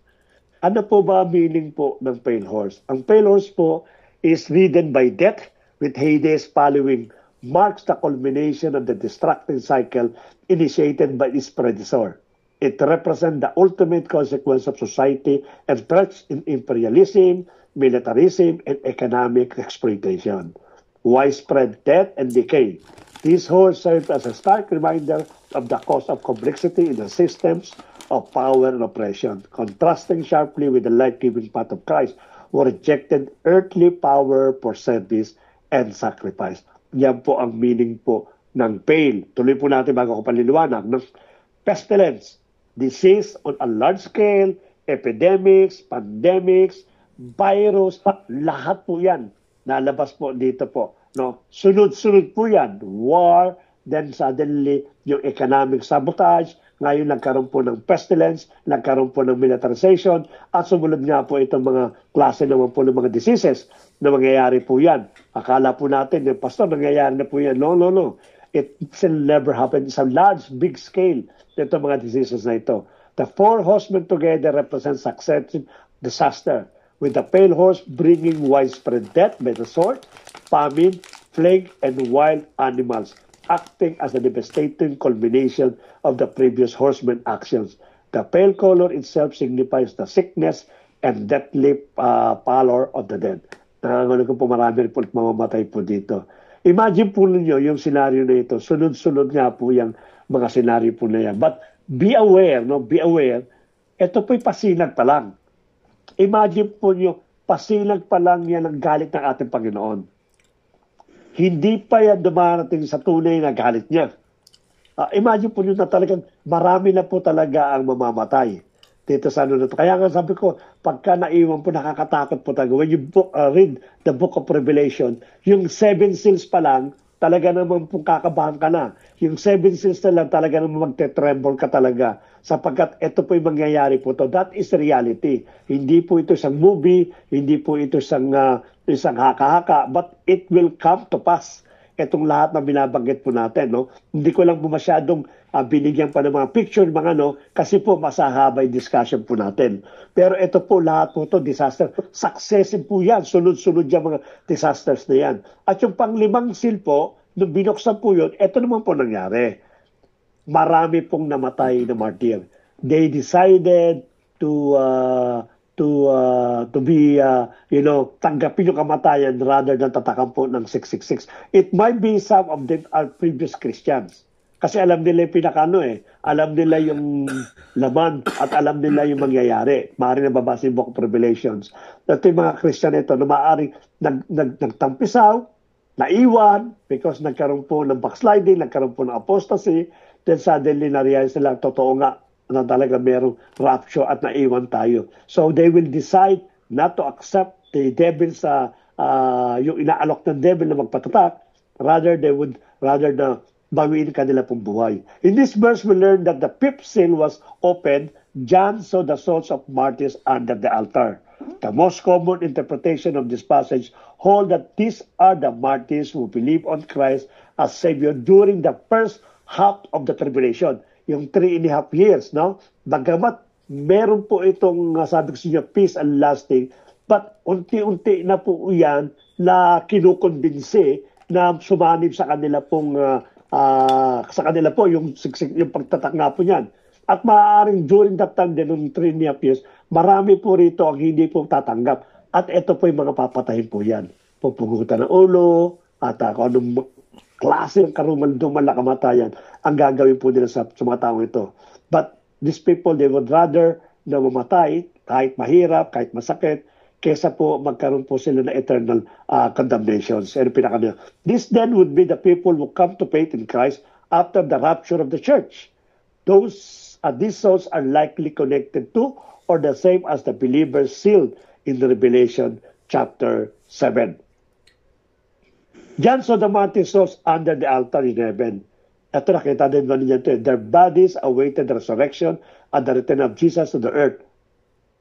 Ano po ba meaning po ng pale horse? Ang pale horse po is ridden by death with Hades following, marks the culmination of the destructive cycle initiated by its predecessor. It represents the ultimate consequence of society and threats in imperialism, militarism, and economic exploitation. Widespread death and decay. This horse serves as a stark reminder of the cause of complexity in the systems of power and oppression, contrasting sharply with the life-giving path of Christ, who rejected earthly power for service and sacrifice. Yan po ang meaning po ng pale. Tuloy po natin bago ko paliliwanag ng pestilence, disease on a large scale, epidemics, pandemics, virus, lahat po yan. Nalabas po dito po. No? Sunod-sunod po yan. War, then suddenly yung economic sabotage, ngayon nagkaroon po ng pestilence, nagkaroon po ng militarization, at sumunod nga po itong mga klase naman po ng mga diseases na mangyayari po yan. Akala po natin, yung pastor, nangyayari na po yan. No. It still never happened. It's a large, big scale ito mga diseases na ito. The four horsemen together represent successive disaster, with the pale horse bringing widespread death by the sword, famine, plague, and wild animals, acting as a devastating culmination of the previous horsemen actions. The pale color itself signifies the sickness and deathly pallor of the dead. Nangangano ko po marami rin po mamamatay po dito. Imagine po ninyo yung senaryo na ito. Sunod-sunod nga po yung mga senaryo po na yan. But be aware, ito po'y pasinag pa lang. Imagine po nyo, pasilag pa lang yan ang galit ng ating Panginoon. Hindi pa yan dumarating sa tunay na galit niya. Imagine po nyo na talagang marami na po talaga ang mamamatay dito sa ano na to. Kaya nga sabi ko, pagka naiwan po, nakakatakot po talaga. When you read the book of Revelation, yung 7 seals pa lang, talaga naman po kakabahan ka na. Yung 7 seals na lang, talaga naman magte-tremble ka talaga. Sapagkat ito po yung mangyayari po to. That is reality. Hindi po ito isang movie, hindi po ito isang haka-haka, but it will come to pass. Itong lahat na binabanggit po natin, no? Hindi ko lang po masyadong binigyan pa ng mga picture, mga kasi po masahabay discussion po natin. Pero ito po, lahat po ito, disaster. Successive po yan. Sunod-sunod yung mga disasters na yan. At yung pang-5 seal po, nung binuksan po yun, ito naman po nangyari. Marami pong namatay na martyr. They decided to be, tanggapin yung kamatayan rather than tatakan po ng 666. It might be some of them are previous Christians. Kasi alam nila yung alam nila yung laman at alam nila yung mangyayari. Maaaring nababasa yung Book of Revelations. Ito yung mga Christian ito na maaaring nagtampisaw, naiwan, because nagkaroon po ng backsliding, nagkaroon po ng apostasy, then suddenly na-realize nila, totoo nga, na talaga merong rapture at naiwan tayo. So they will decide not to accept the devil yung inaalok ng devil na magpatatak, rather na bawiin kanila pong buhay. In this verse, we learn that the 5th seal was opened. John saw the souls of martyrs under the altar. The most common interpretation of this passage hold that these are the martyrs who believe on Christ as Savior during the first half of the tribulation. Yung 3.5 years, no? Bagamat meron po itong, sabi ko sa inyo, peace and lasting, but unti-unti na po yan na kinukonbinsi na sumanib sa kanila pong yung pagtatak nga po niyan. At maaaring during that time din, noong 3.5 years, marami po rito ang hindi po tatanggap. At ito po yung mga papatahin po yan. Pupugutan ng ulo, at kung anong klase ng karumalduman na kamatayan ang gagawin po nila sa mga tao ito. But these people, they would rather na mamatay, kahit mahirap, kahit masakit, kesa po magkaroon po sila ng eternal condemnations. This then would be the people who come to faith in Christ after the rapture of the church. These souls are likely connected to or the same as the believers sealed in the Revelation chapter 7. John saw the martyr souls under the altar in heaven. Ito nakita din ba niya ito? Their bodies awaited the resurrection and the return of Jesus to the earth.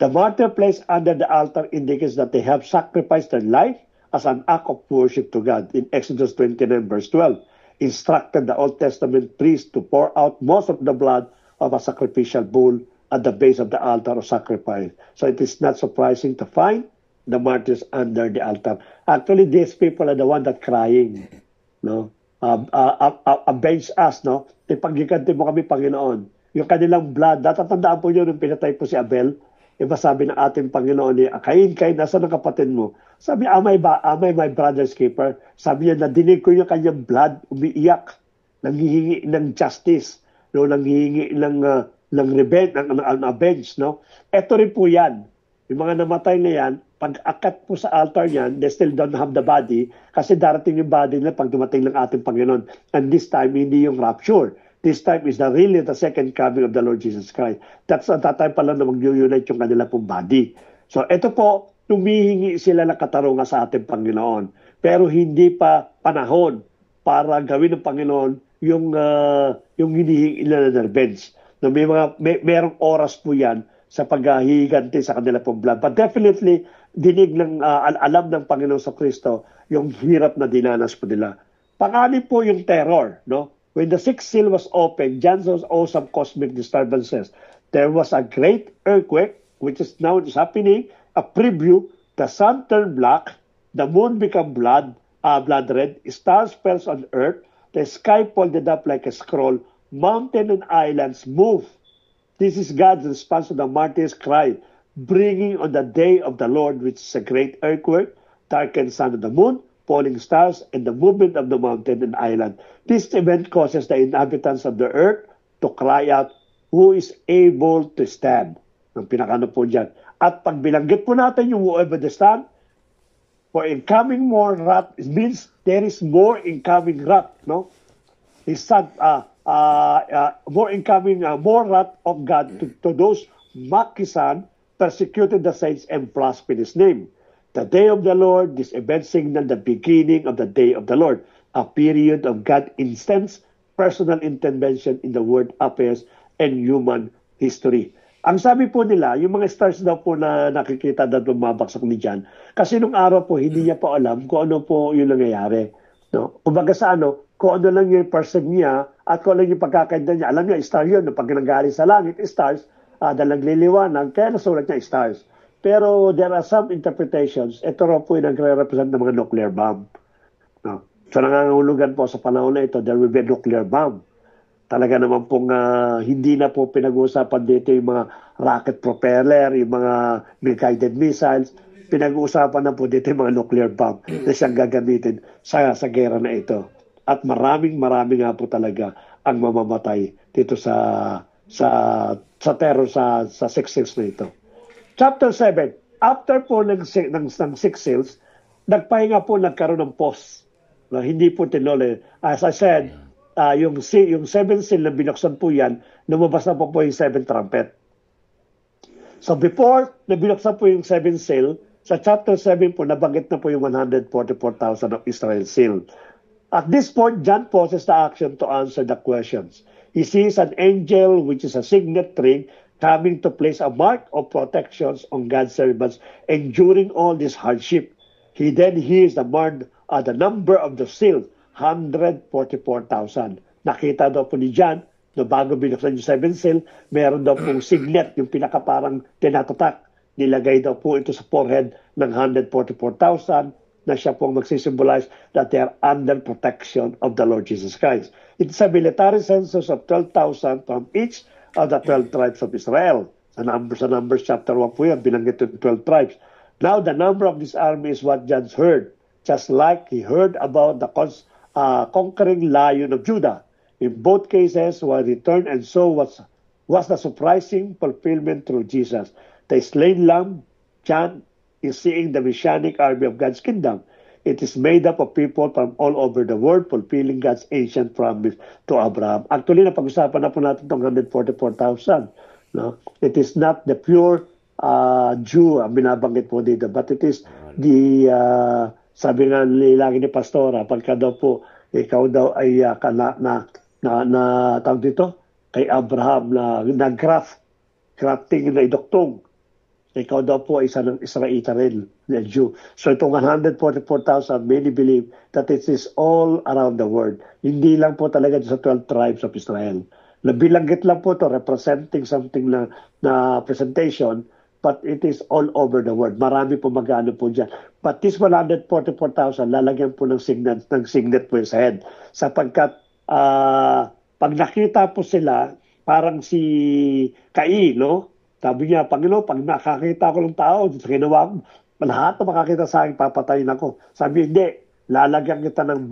The martyr placed under the altar indicates that they have sacrificed their life as an act of worship to God. In Exodus 29 verse 12, instructed the Old Testament priest to pour out most of the blood of a sacrificial bull at the base of the altar of sacrifice. So it is not surprising to find the martyrs under the altar. Actually, these people are the one that crying, no? Avenge us, no? Ipaghiganti mo kami, Panginoon. Yung kanilang blood, natatandaan po nyo nung pinatay po si Abel, iba sabi ng ating Panginoon ni Cain, nasaan ang kapatid mo? Sabi, am I my brother's keeper? Sabi niya, nadinig ko yung kanyang blood, umiiyak, nanghihingi ng justice, no? Nanghihingi ng revenge, ng avenge, no? Ito rin po yan. Yung mga namatay na yan, pag akat po sa altar niyan, they still don't have the body kasi darating yung body nila pag dumating ng ating Panginoon. And this time, hindi yung rapture. This time is really the second coming of the Lord Jesus Christ. That's at that time pala na mag-unite yung kanila pong body. So ito po, humihingi sila ng katarungan sa ating Panginoon. Pero hindi pa panahon para gawin ng Panginoon yung hinihingi nila na revenge. No, merong oras po yan sa paghihiganti sa kanila pong blood. But definitely, dinig ng alam ng Panginoon sa Kristo yung hirap na dinanas po nila. Pangani po yung terror, no? When the 6th seal was opened, John saw awesome cosmic disturbances. There was a great earthquake, which is now happening, a preview. The sun turned black, the moon became blood red, stars fell on earth, the sky folded up like a scroll, mountain and islands moved. This is God's response to the martyr's cry, bringing on the day of the Lord, which is a great earthquake, darkened sun and the moon, falling stars, and the movement of the mountain and island. This event causes the inhabitants of the earth to cry out, who is able to stand? Ang pinakano po dyan. At pag bilanggit po natin yung whoever the Son, for incoming more wrath, it means there is more incoming wrath, no? His Son, more incoming, more wrath of God to those mock His Son, persecuted the saints, and blasphemed His name. The day of the Lord, this event signaled the beginning of the day of the Lord, a period of God instance, personal intervention in the world affairs and human history. Ang sabi po nila, yung mga stars daw po na nakikita na bumabagsak ni John, kasi nung araw po, hindi niya po alam kung ano po yung nangyayari. No? Kumbaga sa kung ano lang yung person niya at kung ano yung pagkakainda niya. Alam niya, star yun. Pag nanggaling sa langit, stars, dahil nagliliwanag, kaya nasulat niya stars. Pero there are some interpretations. Ito raw po yung nagre-represent ng mga nuclear bomb. No? So nangangahulugan po sa panahon na ito, there will be a nuclear bomb. Talaga naman pong hindi na po pinag-uusapan dito yung mga rocket propeller, yung mga guided missiles. Pinag-uusapan na po dito yung mga nuclear bomb na siyang gagamitin sa gera na ito. At maraming nga po talaga ang mamamatay dito sa terror sa 6 seals na ito. Chapter 7, after po ng 6 seals, nagpahinga po, nagkaroon ng pause. No, hindi po tinole. As I said, yung 7 seal na binuksan po yan, lumabas na po yung 7 trumpet. So before na binuksan po yung 7 seal, sa chapter 7 po, nabanggit na po yung 144,000 of Israel seal. At this point, John pauses the action to answer the questions. He sees an angel, which is a signet ring, coming to place a mark of protections on God's servants enduring all this hardship. He then hears the number of the seal, 144,000. Nakita daw po ni John, na bago binuksan yung 7 seal, meron daw pong signet, yung pinakaparang tinatatak. Nilagay daw po ito sa forehead ng 144,000 na siya pong magsisimbolize that they are under protection of the Lord Jesus Christ. It's a military census of 12,000 from each of the 12 tribes of Israel. Sa Numbers chapter 1 po yan, binanggit yung 12 tribes. Now, the number of this army is what John heard, just like he heard about the conquering lion of Judah. In both cases, while returned and so was the surprising fulfillment through Jesus. The slain lamb, John is seeing the messianic army of God's kingdom. It is made up of people from all over the world fulfilling God's ancient promise to Abraham. Actually, napag-usapan na po natin itong 144,000. No? It is not the pure Jew ang binabanggit po dito, but it is the, sabi nga lagi ni Pastora, pagka daw po, ikaw daw ay tawag dito, kay Abraham na crafting na idoktong. Ikaw daw po ay isa ng Israelita rin, na Jew. So itong 144,000, many believe that it is all around the world. Hindi lang po talaga sa 12 tribes of Israel. Nabilanggit lang po to representing something na presentation, but it is all over the world. Marami po mag-ano po dyan. But this 144,000, lalagyan po ng signet po sa head. Sapagkat pag nakita po sila, parang si Cain, no? Sabi niya, Panginoon, pag nakakita ko ng tao, sa ginawa ko, lahat na makakita sa akin, papatayin ako. Sabi, hindi, lalagyan kita ng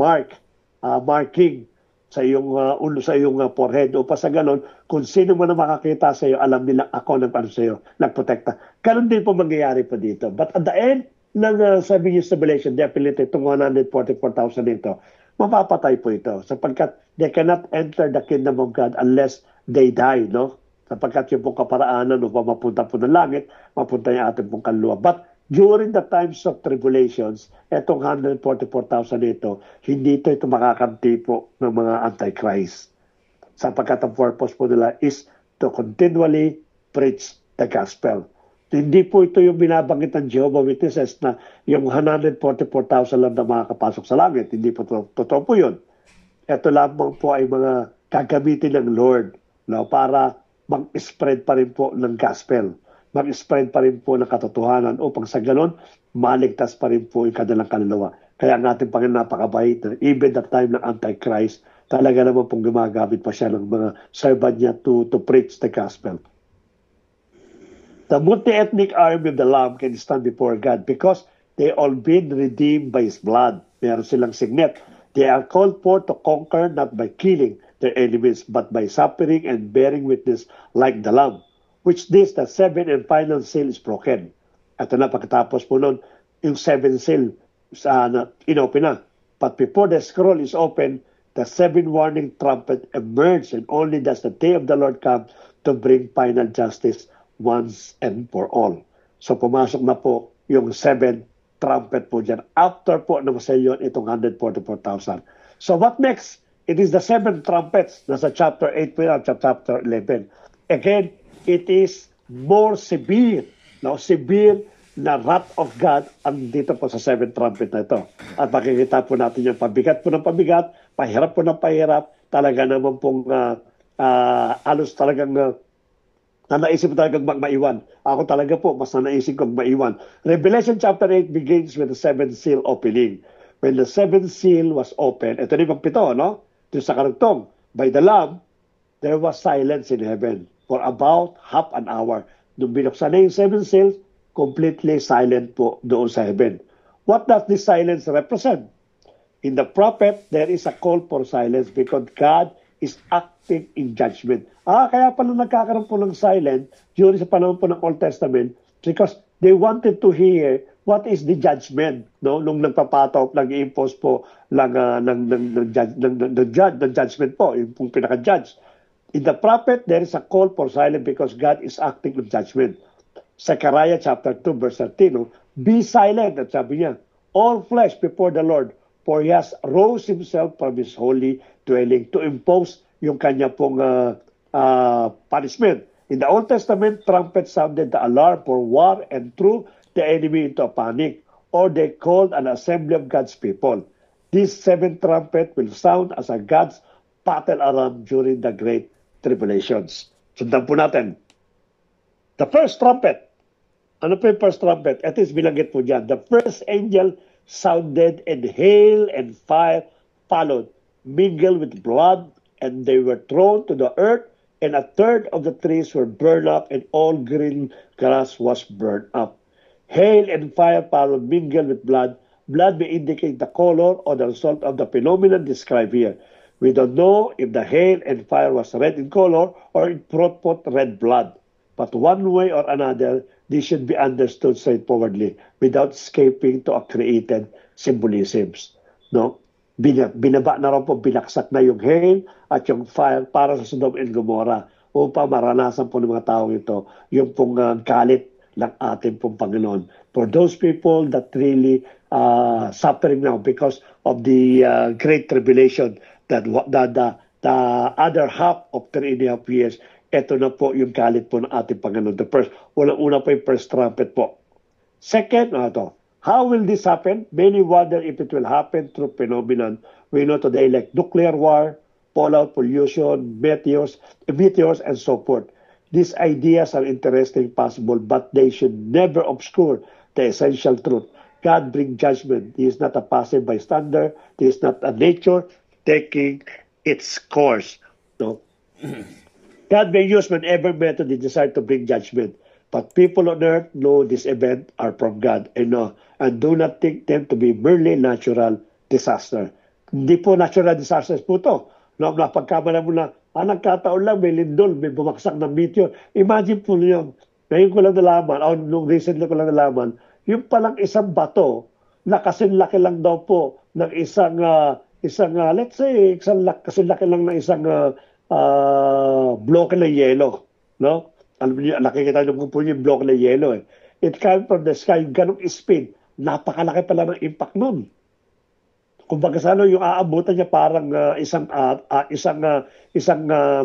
marking sa iyong sa iyong forehead. O pa sa ganon, kung sino man na makakita sa iyo, alam nila ako nagpano sa iyo, nagprotekta. Ganon din po mangyayari pa dito. But at the end ng sabi niyo stabilization, definitely itong 144,000 dito, mapapatay po ito. Sapagkat they cannot enter the kingdom of God unless they die, no? Sapagkat yung pong kaparaanan upang mapunta po ng langit, mapunta yung ating pong kaluluwa. But during the times of tribulations, etong 144,000 ito, hindi ito makakamti po ng mga antichrist. Sapagkat ang purpose po nila is to continually preach the gospel. Hindi po ito yung binabanggit ng Jehovah Witnesses na yung 144,000 lang na makakapasok sa langit. Hindi po totoo po yun. Ito lamang po ay mga gagamitin ng Lord, no, para mag-spread pa rin po ng gospel, mag-spread pa rin po ng katotohanan upang sa ganon, maligtas pa rin po yung kanilang kaluluwa. Kaya ang ating Panginoon napakabait na even the time ng Antichrist, talaga naman pong gumagamit pa siya ng mga servant niya to preach the gospel. The multi-ethnic army of the Lamb can stand before God because they all been redeemed by His blood. Meron silang signet. They are called for to conquer not by killing their enemies, but by suffering and bearing witness like the Lamb. which this, the seventh and final seal is broken. Ito na, pagkatapos po nun, yung seventh seal, inopen na. But before the scroll is open, the seven warning trumpet emerged, and only does the day of the Lord come to bring final justice once and for all. So pumasok na po yung seven trumpet po dyan. After po na masaya yun, itong 144,000. So what next? It is the seven trumpets. Nasa chapter 8 po yan, chapter 11. Again, it is more severe. No? Severe na wrath of God ang dito po sa seven trumpet na ito. At makikita po natin yung pabigat po ng pabigat, pahirap po ng pahirap, talaga naman pong halos talagang naisip talagang maiwan. Ako talaga po, mas naisip kong maiwan. Revelation chapter 8 begins with the seventh seal opening. When the seventh seal was opened, ito rin pito, no? Ito sa karugtong, by the Lamb, there was silence in heaven for about half an hour. Nung binuksan na yung seven seals, completely silent po doon sa heaven. What does this silence represent? In the prophet, there is a call for silence because God is acting in judgment. Kaya pala nagkakaroon po ng silent during sa panahon po ng Old Testament because they wanted to hear what is the judgment, no? Nung nagpapataw, nag-impose po ng judgment po, yung pong pinaka-judge. In the prophet, there is a call for silence because God is acting in judgment. Zechariah chapter 2 verse 13, no? Be silent, at sabi niya, all flesh before the Lord, for He has rose Himself from His holy dwelling to impose yung kanya pong punishment. In the Old Testament, trumpets sounded the alarm for war and threw the enemy into a panic, or they called an assembly of God's people. This seventh trumpet will sound as a God's battle alarm during the great tribulations. Sundan po natin. The first trumpet. Ano po yung first trumpet? Ito is binanggit po dyan. The first angel sounded, and hail and fire followed, mingled with blood, and they were thrown to the earth, and a third of the trees were burned up, and all green grass was burned up. Hail and fire followed, mingled with blood. Blood may indicate the color or the result of the phenomenon described here. We don't know if the hail and fire was red in color or it brought forth red blood. But one way or another, this should be understood straightforwardly without escaping to a created symbolisms. No? Binaba na raw po, binaksak na yung hail at yung fire para sa Sodom and Gomorrah upang maranasan po ng mga tao ito yung pong galit ng ating pong Panginoon. For those people that really suffering now because of the great tribulation, that the other half of 3.5 years, ito na po yung galit po ng ating Panginoon. The first, unang-una po yung first trumpet po. Second, how will this happen? Many wonder if it will happen through phenomenon we know today like nuclear war, fallout, pollution, meteors, and so forth. These ideas are interesting, possible, but they should never obscure the essential truth. God brings judgment. He is not a passive bystander. He is not a nature taking its course. No? God may use whatever method He desires to bring judgment. But people on earth know this event are from God and do not think them to be merely natural disaster. Hindi po natural disasters po ito. Napagkamala mo na, nagkataon lang, may lindol, may bumaksak na meteor. Imagine po niyo, ngayon ko lang nalaman, nung recently ko lang nalaman, yung palang isang bato, na kasinlaki lang daw po ng isang let's say, kasinlaki lang ng isang bloke ng yelo, no? Alam niyo, nakikita niyo po yung bloke ng yelo eh. It came from the sky, ganong speed, napakalaki pala ng impact nun. Kung baga yung aabutan niya parang isang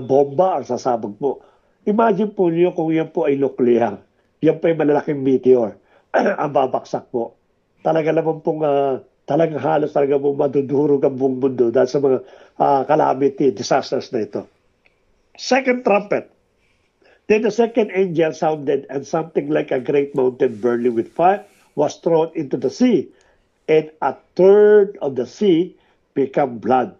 bomba ang sasabog po. Imagine po niyo kung yan po ay nuclear. Yan po ay malalaking meteor. Ang babaksak po. Talaga naman pong talagang halos talaga po madudurog ang buong mundo dahil sa mga calamity, disasters na ito. Second trumpet. Then the second angel sounded, and something like a great mountain burning with fire was thrown into the sea. And a third of the sea became blood.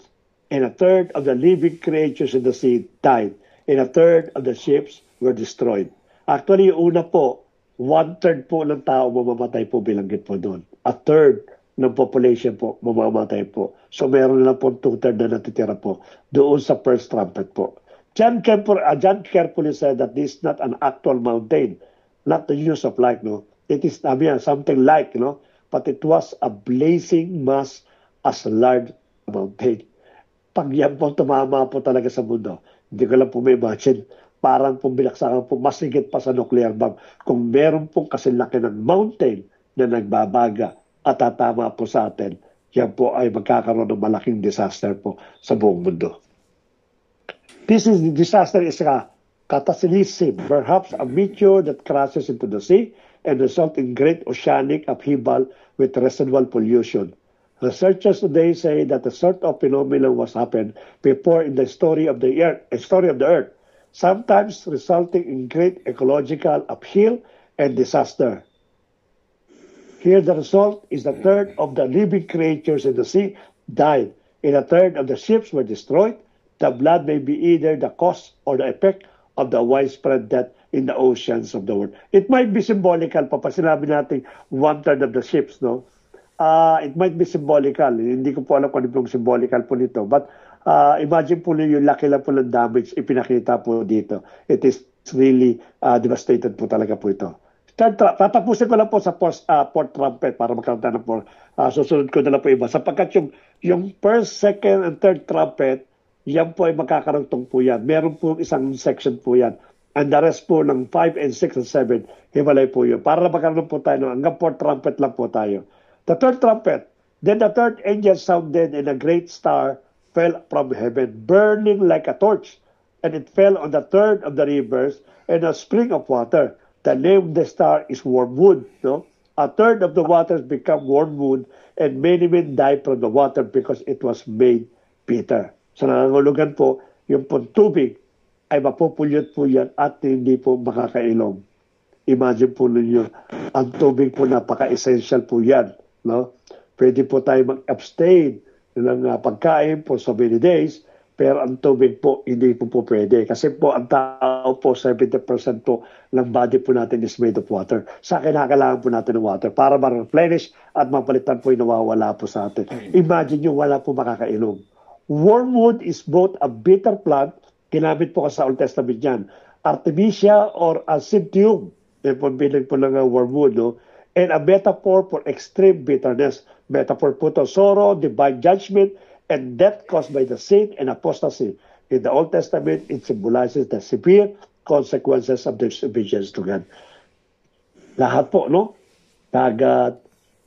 And a third of the living creatures in the sea died. And a third of the ships were destroyed. Actually, yung una po, 1/3 po ng tao mamamatay po bilanggit po doon. A third ng population po mamamatay po. So meron lang po 2/3 na natitira po doon sa first trumpet po. John carefully said that this is not an actual mountain, not the use of light, no. It is something like, but it was a blazing mass as large mountain. Pag yan po tumama po talaga sa mundo, hindi ko lang po may imagine, parang pong binaksakan po, mas higit pa sa nuclear bomb. Kung meron pong kasilaki ng mountain na nagbabaga at tatama po sa atin, yan po ay magkakaroon ng malaking disaster po sa buong mundo. This disaster is a cataclysm, perhaps a meteor that crashes into the sea and results in great oceanic upheaval with residual pollution. Researchers today say that a sort of phenomenon was happened before in the story of the Earth, sometimes resulting in great ecological upheaval and disaster. Here the result is a third of the living creatures in the sea died, and a third of the ships were destroyed. The blood may be either the cause or the effect of the widespread death in the oceans of the world. It might be symbolical, papa sinabi natin one-third of the ships, no? It might be symbolical. Hindi ko po alam kung ano yung symbolical po nito. But imagine po niyo yung laki lang po ng damage ipinakita po dito. It is really devastated po talaga po ito. Tatapusin ko lang po sa Port Trumpet para magkaroon tayo ng susunod ko na lang po iba. Sapagkat yung first, second, and third trumpet, yan po ay magkakaragtong po yan. Meron po isang section po yan. And the rest po ng 5 and 6 and 7, hiwalay po yun. Para magkaroon po tayo, hanggang Port Trumpet lang po tayo. The third trumpet, then the third angel sounded, and a great star fell from heaven, burning like a torch, and it fell on the third of the rivers and a spring of water. The name of the star is wormwood. No? A third of the waters become wormwood, and many men died from the water because it was made bitter. So nangangulugan po, yung tubig ay mapupulyot po yan at hindi po makakainom. Imagine po ninyo, ang tubig po napaka-essential po yan. No? Pwede po tayo mag-abstain ng pagkain for so many days, pero ang tubig po, hindi po pwede. Kasi po, ang tao po, 70% po ng body po natin is made of water. Sa akin, kailangan po natin ng water para ma-replenish at mapalitan po yung nawawala po sa atin. Imagine nyo, wala po makakainom. Wormwood is both a bitter plant, ginamit po sa Old Testament yan, Artemisia or Ascidium, may pambilang po ng wormwood, no? And a metaphor for extreme bitterness. Metaphor po to sorrow, divine judgment, and death caused by the sin and apostasy. In the Old Testament, it symbolizes the severe consequences of disobedience to God. Lahat po, no? Dagat,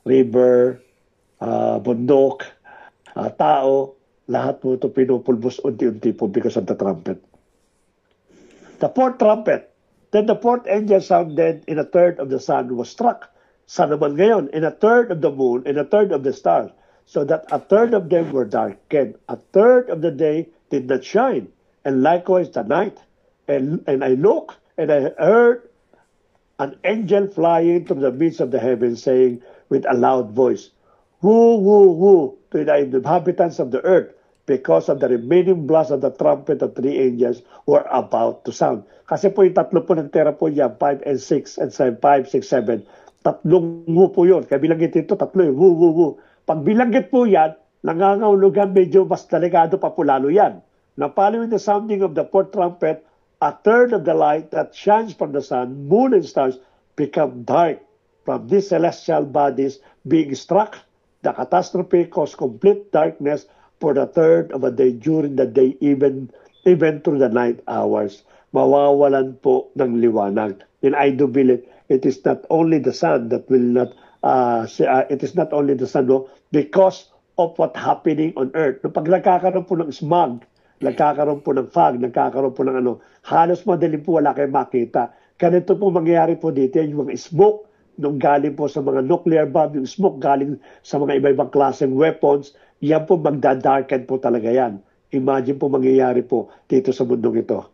river, bundok, tao, lahat po ito pinupulbos unti-unti po because of the trumpet. The fourth trumpet, then the fourth angel sounded, and a third of the sun was struck. Sa naman ngayon, and a third of the moon, and a third of the stars, so that a third of them were darkened. A third of the day did not shine, and likewise the night. And I looked, and I heard an angel flying from the midst of the heavens, saying with a loud voice, Woo, woo, woo, to the inhabitants of the earth, because of the remaining blast of the trumpet of three angels were about to sound. Kasi po yung tatlo po ng tera po yan, 5 and 6 and 7, 5, 6, 7, tatlong woo po yun. Kaya bilanggit ito, tatlo yung woo, woo, woo. Pag bilanggit po yan, nangangahulugan medyo mas delikado pa po lalo yan. Now, following the sounding of the fourth trumpet, a third of the light that shines from the sun, moon, and stars become dark. From these celestial bodies being struck, the catastrophe caused complete darkness for the third of a day during the day, even through the night hours. Mawawalan po ng liwanag. And I do believe it is not only the sun that will not, it is not only the sun, no, because of what happening on earth. No, pag nagkakaroon po ng smog, nagkakaroon po ng fog, nagkakaroon po ng halos madaling po wala kayo makita. Ganito po mangyayari po dito, yung mga smoke, nung galing po sa mga nuclear bomb, yung smoke galing sa mga iba-ibang klaseng weapons, yan po magdadarken po talaga yan. Imagine po mangyayari po dito sa mundong ito.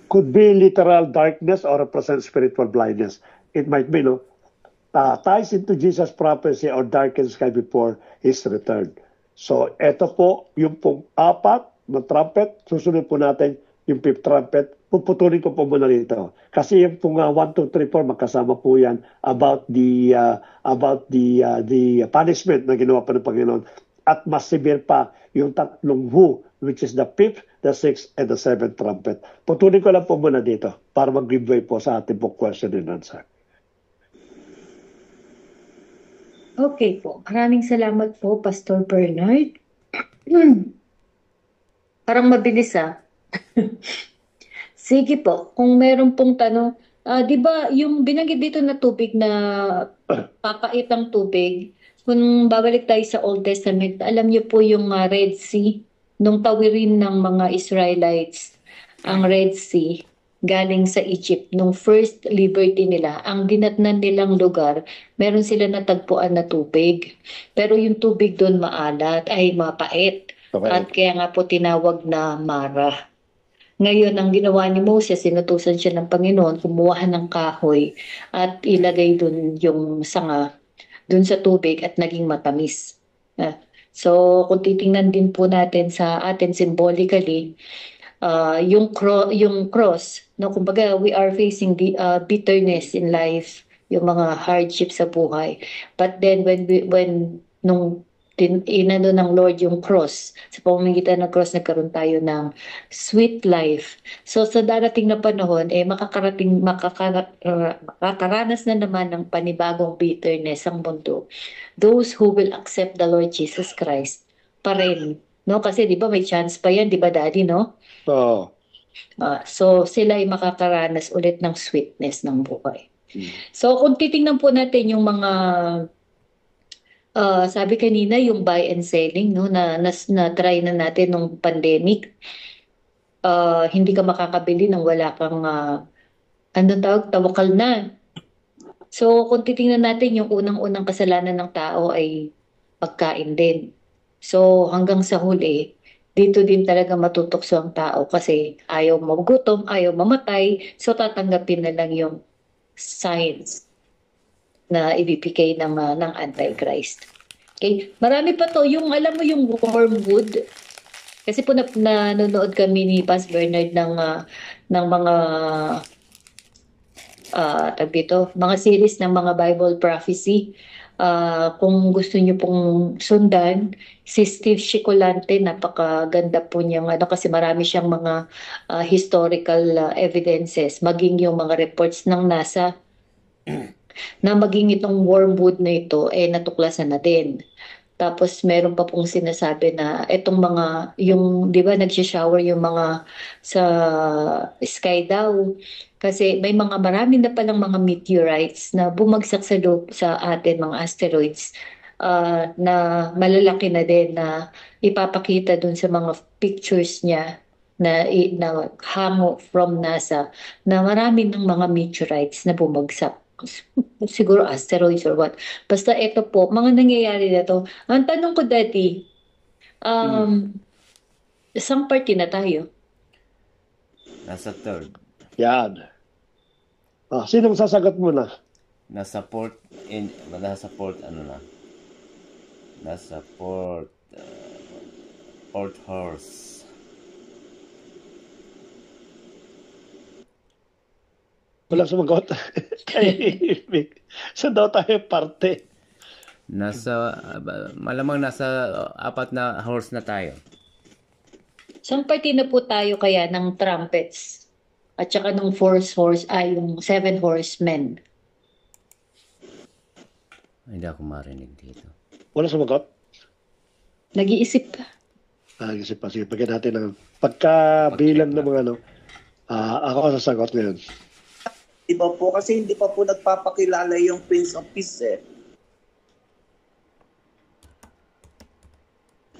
Could be literal darkness or represent spiritual blindness. It might be, no? Ties into Jesus' prophecy or darkened sky before His return. So, eto po, yung pong apat na trumpet, susunod po natin yung fifth trumpet, puputulin ko po muna rito. Kasi yung pong 1, 2, 3, 4, magkasama po yan about the punishment na ginawa pa ng Panginoon at mas severe pa yung tatlong who, which is the fifth, the sixth, and the seventh trumpet. Putulin ko lang po muna dito para mag-give way po sa ating po question and answer. Okay po. Maraming salamat po, Pastor Bernard. Parang mabilis Sige po, kung meron pong tanong, di ba yung binanggit dito na tubig na papait ang tubig, kung babalik tayo sa Old Testament, alam niyo po yung Red Sea, nung tawirin ng mga Israelites, ang Red Sea, galing sa Egypt, nung first liberty nila, ang dinatnan nilang lugar, meron sila natagpuan na tubig. Pero yung tubig doon maalat, ay mapait. Okay. At kaya nga po tinawag na Mara. Ngayon, ang ginawa ni Moses, sinutusan siya ng Panginoon, kumuha ng kahoy at ilagay doon yung sanga doon sa tubig at naging matamis. So, kung titingnan din po natin sa atin symbolically, yung cross, no, kumbaga we are facing the bitterness in life, yung mga hardship sa buhay. But then when nung inano ng Lord yung cross, sa pamamagitan ng cross nagkaroon tayo ng sweet life. So sa darating na panahon makakaranas na naman ng panibagong bitterness ang mundo. Those who will accept the Lord Jesus Christ pa rin, no? Kasi 'di ba may chance pa 'yan, 'di ba Daddy, no? Oo. So sila ay makakaranas ulit ng sweetness ng buhay. So kung titingnan po natin yung mga sabi kanina yung buy and selling, no, na try na natin nung pandemic. Hindi ka makakabili nang wala kang tawakal na. So kung titingnan natin yung unang-unang kasalanan ng tao ay pagkain din. So hanggang sa huli, dito din talaga matutokso ang tao kasi ayaw magutom, ayaw mamatay, so tatanggapin na lang yung signs na ibibigay ng Antichrist. Okay, marami pa to, yung alam mo yung wormwood. Kasi po nanonood kami ni Pastor Bernard ng mga mga series ng mga Bible prophecy. Kung gusto niyo pong sundan, si Steve Cicolante, napakaganda po niyang kasi marami siyang mga historical evidences, maging yung mga reports ng NASA na maging itong wormwood na ito natuklasan na din. Tapos meron pa pong sinasabi na itong mga, yung di ba nagsha-shower yung mga sa sky daw. Kasi may marami na palang mga meteorites na bumagsak sa atin, mga asteroids, na malalaki na din na ipapakita dun sa mga pictures niya na hango from NASA na marami ng mga meteorites na bumagsak. Siguro asteroids or what. Basta ito po, mga nangyayari na to. Ang tanong ko dati, isang party na tayo? Nasa third. Yan. Sino sasagot muna? Nasa port horse. Walang sumagot. Saan daw tayo parte? Malamang nasa apat na horse na tayo. Isang party na po tayo kaya ng trumpets at saka ng yung 7 horsemen. Hindi ako marinig dito. Walang sumagot? Nag-iisip pa. Nag-iisip pa. Sige, pagyan natin ng pagkabilang ng mga ako ang sasagot ngayon. Iba po kasi hindi pa po nagpapakilala yung Prince of Peace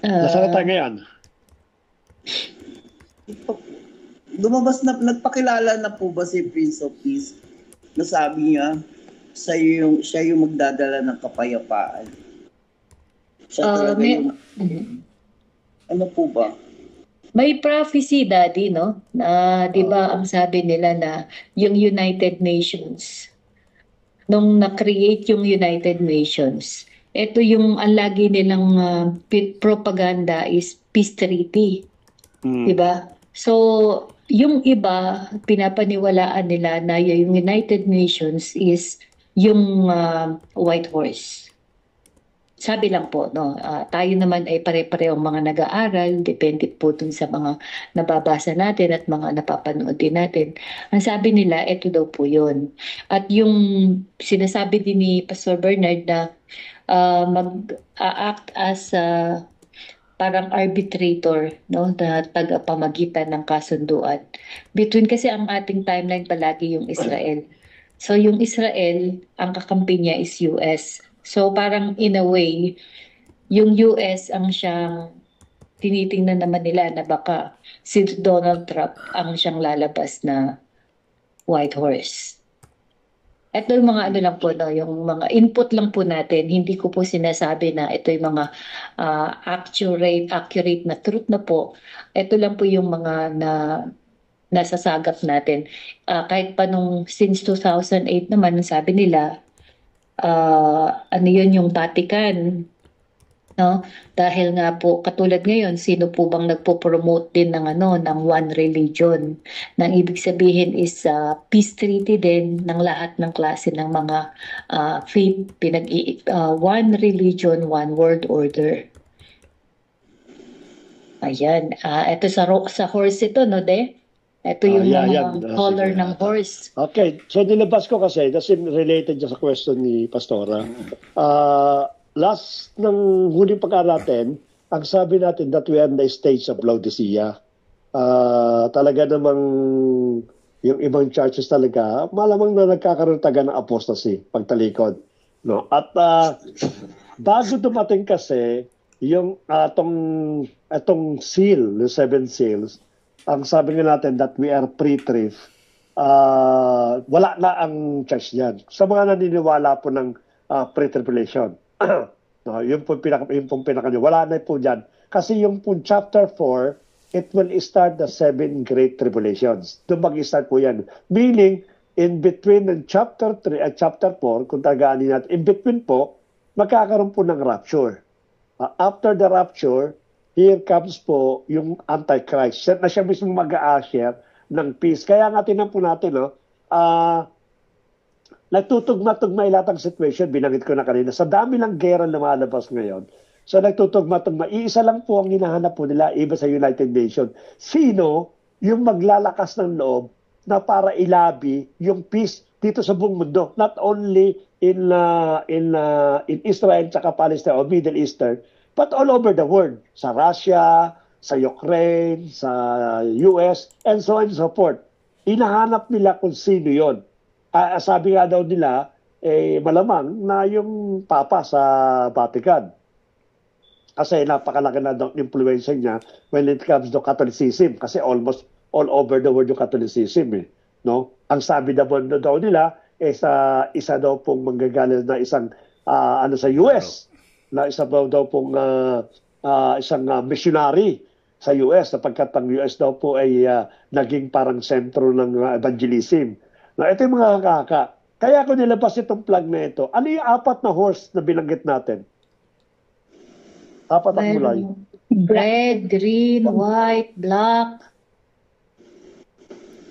Nasaan tayo ngayon? Lumabas na, nagpakilala na po ba si Prince of Peace? Nasabi niya, siya yung magdadala ng kapayapaan. Siya talaga yung... Ano po ba? May prophecy, Daddy, no? Na, di ba, ang sabi nila na yung United Nations, nung na-create yung United Nations, ito yung ang lagi nilang propaganda is peace treaty. Di ba? So, yung iba, pinapaniwalaan nila na yung United Nations is yung white horse. sabi lang po, no, tayo naman ay pare-parehong mga nag-aaral, depende po dun sa mga nababasa natin at mga napapanood din natin. Ang sabi nila, ito daw po yun. At yung sinasabi din ni Pastor Bernard na mag-act as parang arbitrator, no, na tagapamagitan ng kasunduan. Between kasi ang ating timeline palagi yung Israel. So yung Israel, ang kakampi niya is US. So parang in a way, yung US ang siyang tinitingnan naman nila na baka si Donald Trump ang siyang lalabas na white horse. Ito yung mga ano lang po, no, yung mga input lang po natin. Hindi ko po sinasabi na ito yung mga accurate na truth na po. Ito lang po yung mga nasasagap natin. Kahit pa nung since 2008 naman, sabi nila, ano yun yung Vatican, no? Dahil nga po katulad ngayon, sino po bang nagpo-promote din ng ng one religion? Nang ibig sabihin is peace treaty din ng lahat ng klase ng mga faith, one religion, one world order. Ayan, ito sa horse ito, no, de? Ito yung mga color ng horse. Okay, so nilabas ko kasi, kasi related sa question ni Pastora. Last ng huling pag-aaral natin, ang sabi natin that we are in the stage of Laodicea. Talaga namang yung ibang churches talaga, malamang na nagkakaroon taga ng apostasy, pagtalikod. No? At bago dumating kasi, yung atong seal, the 7 seals, ang sabi nga natin that we are pre-trib, wala na ang church niyan. Sa mga naniniwala po ng pre-tribulation. No, yun po pinaka wala na po dyan. Kasi yung po chapter 4, it will start the 7 great tribulations. Doon mag-start po yan. Meaning, in between ng chapter 3 at chapter 4, kung tagaan natin, in between po, magkakaroon po ng rapture. After the rapture, here comes po yung Antichrist. Na siya mismo mag-a-usher ng peace. Kaya nga tinan po natin, no? Nagtutugma-tugma lahat ang situation, binanggit ko na kanina. Sa dami ng gera na malabas ngayon, so nagtutugma-tugma, iisa lang po ang hinahanap po nila, iba sa United Nations. Sino yung maglalakas ng loob na para ilabi yung peace dito sa buong mundo? Not only in Israel tsaka Palestine o Middle Eastern, but all over the world. Sa Russia, sa Ukraine, sa US, and so on and so forth. Hinahanap nila kung sino yon. Sabi nga daw nila, malamang na yung Papa sa Vatican. Kasi napakalaki na daw influensya niya when it comes to Catholicism. Kasi almost all over the world yung Catholicism. No? Ang sabi daw nila, isa daw pong manggagaling na isang sa US. Na isa daw pong isang missionary sa US. Sapagkat ang US daw po ay naging parang sentro ng evangelism. Ito yung mga kakaka. Kaya ako nilabas itong plug na ito. Ano yung 4 na horse na binanggit natin? 4 ang kulay. Red, green, white, black.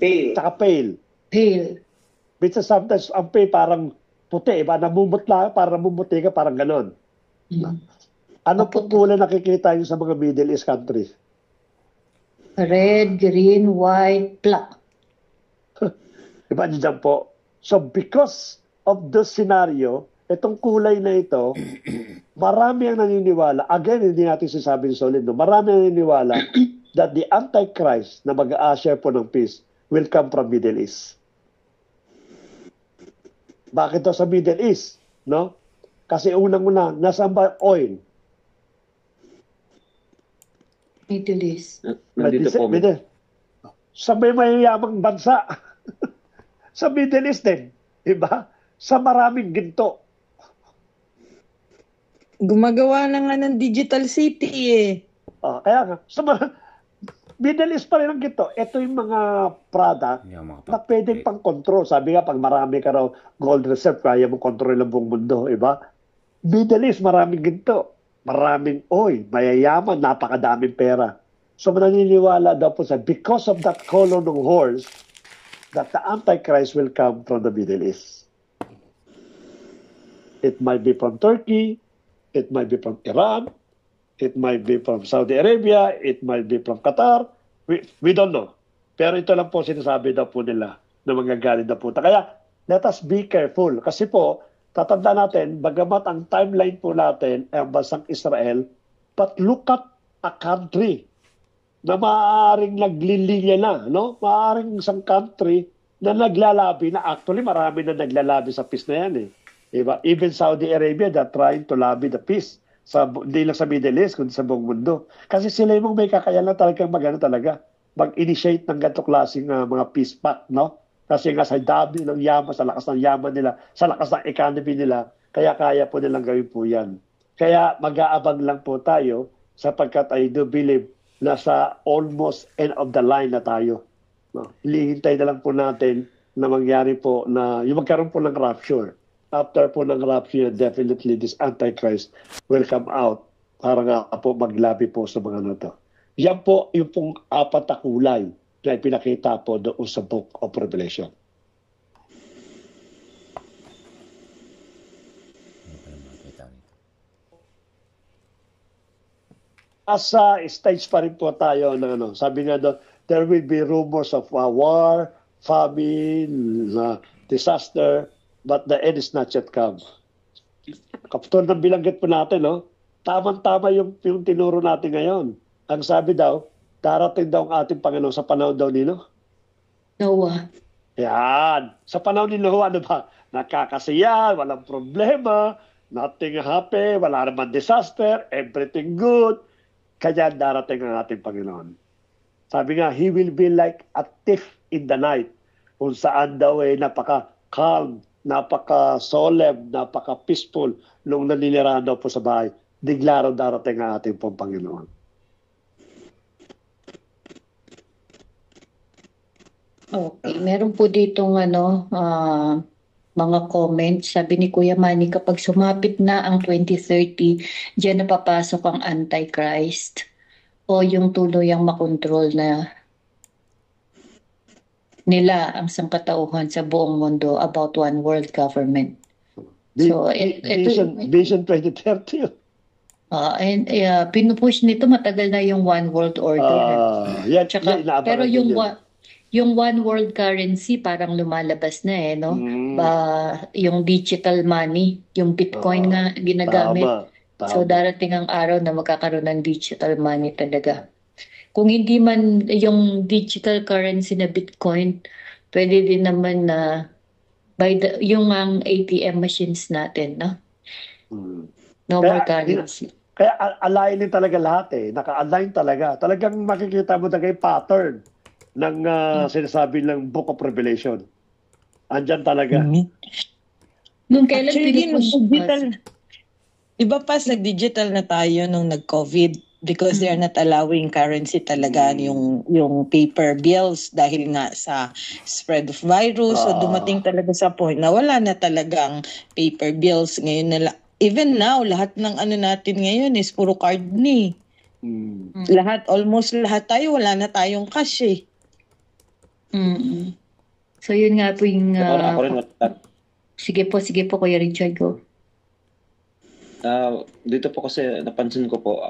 Pale. Tsaka pale. Pale. Because sometimes ang pale parang puti. Namumutla, parang namumuti ka, parang ganon. Ano po kulay nakikita nyo sa mga Middle East countries? Red, green, white, black. Diba dyan po? So because of the scenario, itong kulay na ito, marami ang naniniwala. Again, hindi natin sasabing solid. No? Marami ang naniniwala that the Antichrist na mag-a-usher po ng peace will come from Middle East. Bakit to sa Middle East? No? Kasi unang-una, nasaan ba oil? Middle East. Nandito po. Sa may mayayamang bansa. Sa Middle East din, diba? Sa maraming ginto. Gumagawa na nga ng digital city Kaya nga, sa Middle East pa rin ang ginto. Ito yung mga product na pwedeng pang control. Sabi nga, pag marami ka raw gold reserve, kaya mo control ang buong mundo, diba? Middle East, maraming ginto. Maraming oil, mayayaman, napakadaming pera. So mananiniwala daw po because of that color ng horse, that the Antichrist will come from the Middle East. It might be from Turkey, It might be from Iran. It might be from Saudi Arabia. It might be from Qatar. We don't know. Pero ito lang po sinasabi daw po nila na manggagaling na po. Kaya let us be careful. Kasi po, tatanda natin, bagamat ang timeline po natin ay ang bansang Israel, but look at a country na maaaring naglilinya na, no? Maaaring isang country na naglalabi na actually marami na naglalabi sa peace na yan eh. Diba? Even Saudi Arabia, they're trying to lobby the peace. Hindi lang sa Middle East, kundi sa buong mundo. Kasi sila yung may kakayanan talagang talaga mag-initiate ng ganito klaseng mga peace pact, no? Kasi nga sa dami ng yaman, sa lakas ng yaman nila, sa lakas ng economy nila, kaya po nilang gawin po yan. Kaya mag-aabang lang po tayo sapagkat I do believe na sa almost end of the line na tayo. No? Hihintay na lang po natin na mangyari po na yung magkaroon po ng rapture. After po ng rapture, definitely this Antichrist will come out para nga po maglabi po sa mga to. Yan po yung pong apat na kulay na ipinakita po doon sa Book of Revelation. Asa stage pa rin po tayo ng sabi nga doon, there will be rumors of war, famine, disaster, but the end is not yet come. Kapatol ng bilanggit po natin, no? Tamang-tama yung tinuro natin ngayon. Ang sabi daw, darating daw ang ating Panginoon sa panahon daw nino. Noah. Yan. Sa panahon ni Noah, ano ba? Nakakasiya, walang problema, nothing happy, wala naman disaster, everything good. Kaya darating ang ating Panginoon. Sabi nga, He will be like a thief in the night. Kung saan daw napaka-calm, napaka-solemn, napaka-peaceful nung naninirahan daw po sa bahay. Bigla raw darating ang ating pong Panginoon. Okay, meron po ditong mga comments. Sabi ni Kuya Manny, kapag sumapit na ang 2030, diyan napapasok ang Antichrist o yung tuluyang makontrol na nila ang sangkatauhan sa buong mundo about one world government. So, Vision 2030. pinupush nito matagal na yung one world order. Pero yung one world currency parang lumalabas na no? Yung digital money, yung Bitcoin nga ginagamit. Tama. So darating ang araw na magkakaroon ng digital money talaga. Kung hindi man yung digital currency na Bitcoin, pwede din naman na yung ang ATM machines natin, no? No more currency. Kaya align din talaga lahat Naka-align talaga. Talagang makikita mo talaga yung pattern ng sinasabi ng Book of Revelation. Andyan talaga. Nung kailan digital, iba pa sa digital na tayo nung nag-COVID because they're not allowing currency talaga yung paper bills dahil nga sa spread of virus. So dumating talaga sa point na wala na talagang paper bills. Ngayon even now, lahat ng natin ngayon is puro card ni. Almost lahat tayo, wala na tayong cash So yun nga po yung... Sige po, Kuya Richard, go. Dito po kasi napansin ko po,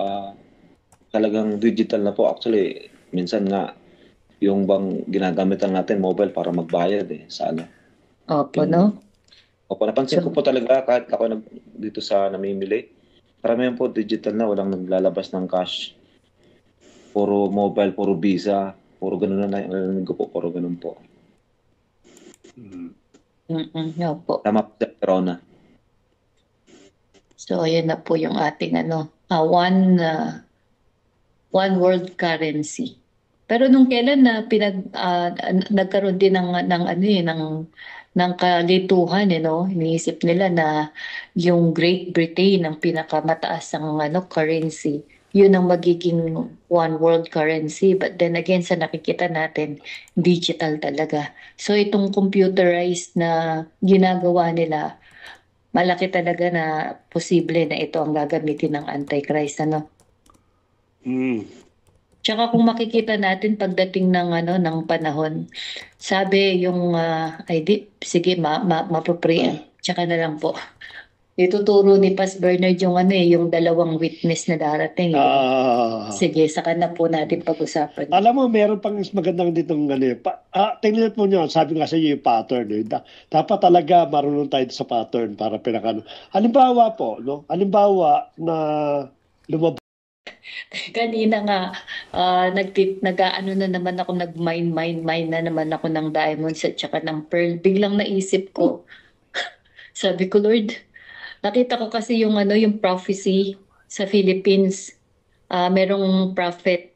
talagang digital na po. Actually, minsan nga, yung bang ginagamit lang natin mobile para magbayad sa Opo, no? Opo, napansin ko po talaga kahit ako dito sa namimili. Karamihan po digital na, walang naglalabas ng cash. Puro mobile, puro Visa, puro ganun na. Puro ganun po. Opo. Tama po sa corona. So, ayan na po yung ating one world currency. Pero nung kailan na nagkaroon din ng kalituhan, iniisip nila na yung Great Britain ang pinakamataas ang currency. Yun ang magiging one world currency. But then again, sa nakikita natin, digital talaga. So itong computerized na ginagawa nila, malaki talaga na posible na ito ang gagamitin ng Antichrist, Tsaka kung makikita natin pagdating ng panahon, sabi yung sige, mapapreempt. Tsaka na lang po. Ituturo ni Pas Bernard yung yung dalawang witness na darating. Sige, saka na po natin pag-usapan. Alam mo, meron pang mas magandang ditong tingnan po nyo, sabi nga sa iyo yung pattern. Dapat talaga marunong tayo sa pattern para pinakano. Halimbawa po, no? Halimbawa na lumabas. Kanina nga, nag-ano na naman ako, nag-mine na naman ako ng diamonds at saka ng pearl. Biglang naisip ko, sabi ko, Lord, nakita ko kasi yung prophecy sa Philippines. Merong prophet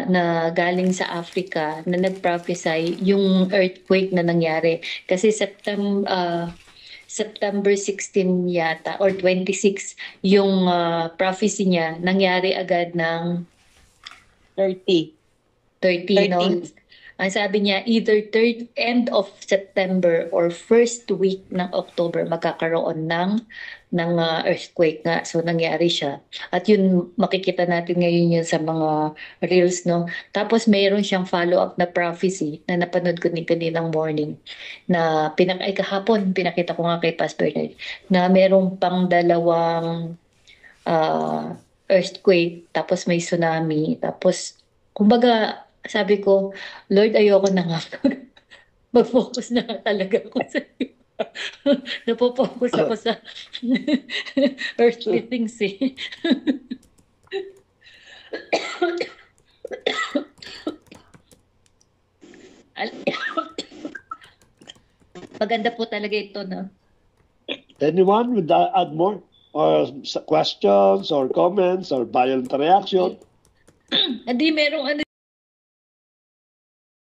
na galing sa Africa na nag-prophesy yung earthquake na nangyari. Kasi September 16 yata or 26 yung prophecy niya, nangyari agad ng 30. 30, no? Ang sabi niya, either end of September or first week ng October magkakaroon ng earthquake nga. So, nangyari siya. At yun, makikita natin ngayon yun sa mga reels, no? Tapos, mayroon siyang follow-up na prophecy na napanood ko kaninang morning na kahapon, pinakita ko nga kay Pastor Bernard, na mayroong pang dalawang earthquake, tapos may tsunami, tapos, kumbaga, sabi ko, Lord, ayoko na nga. Mag-focus na nga talaga ako sa iyo. Napo-focus ako sa earthly things eh. Maganda po talaga ito, no? Anyone would add more? Or questions or comments or violent reaction? Hindi, merong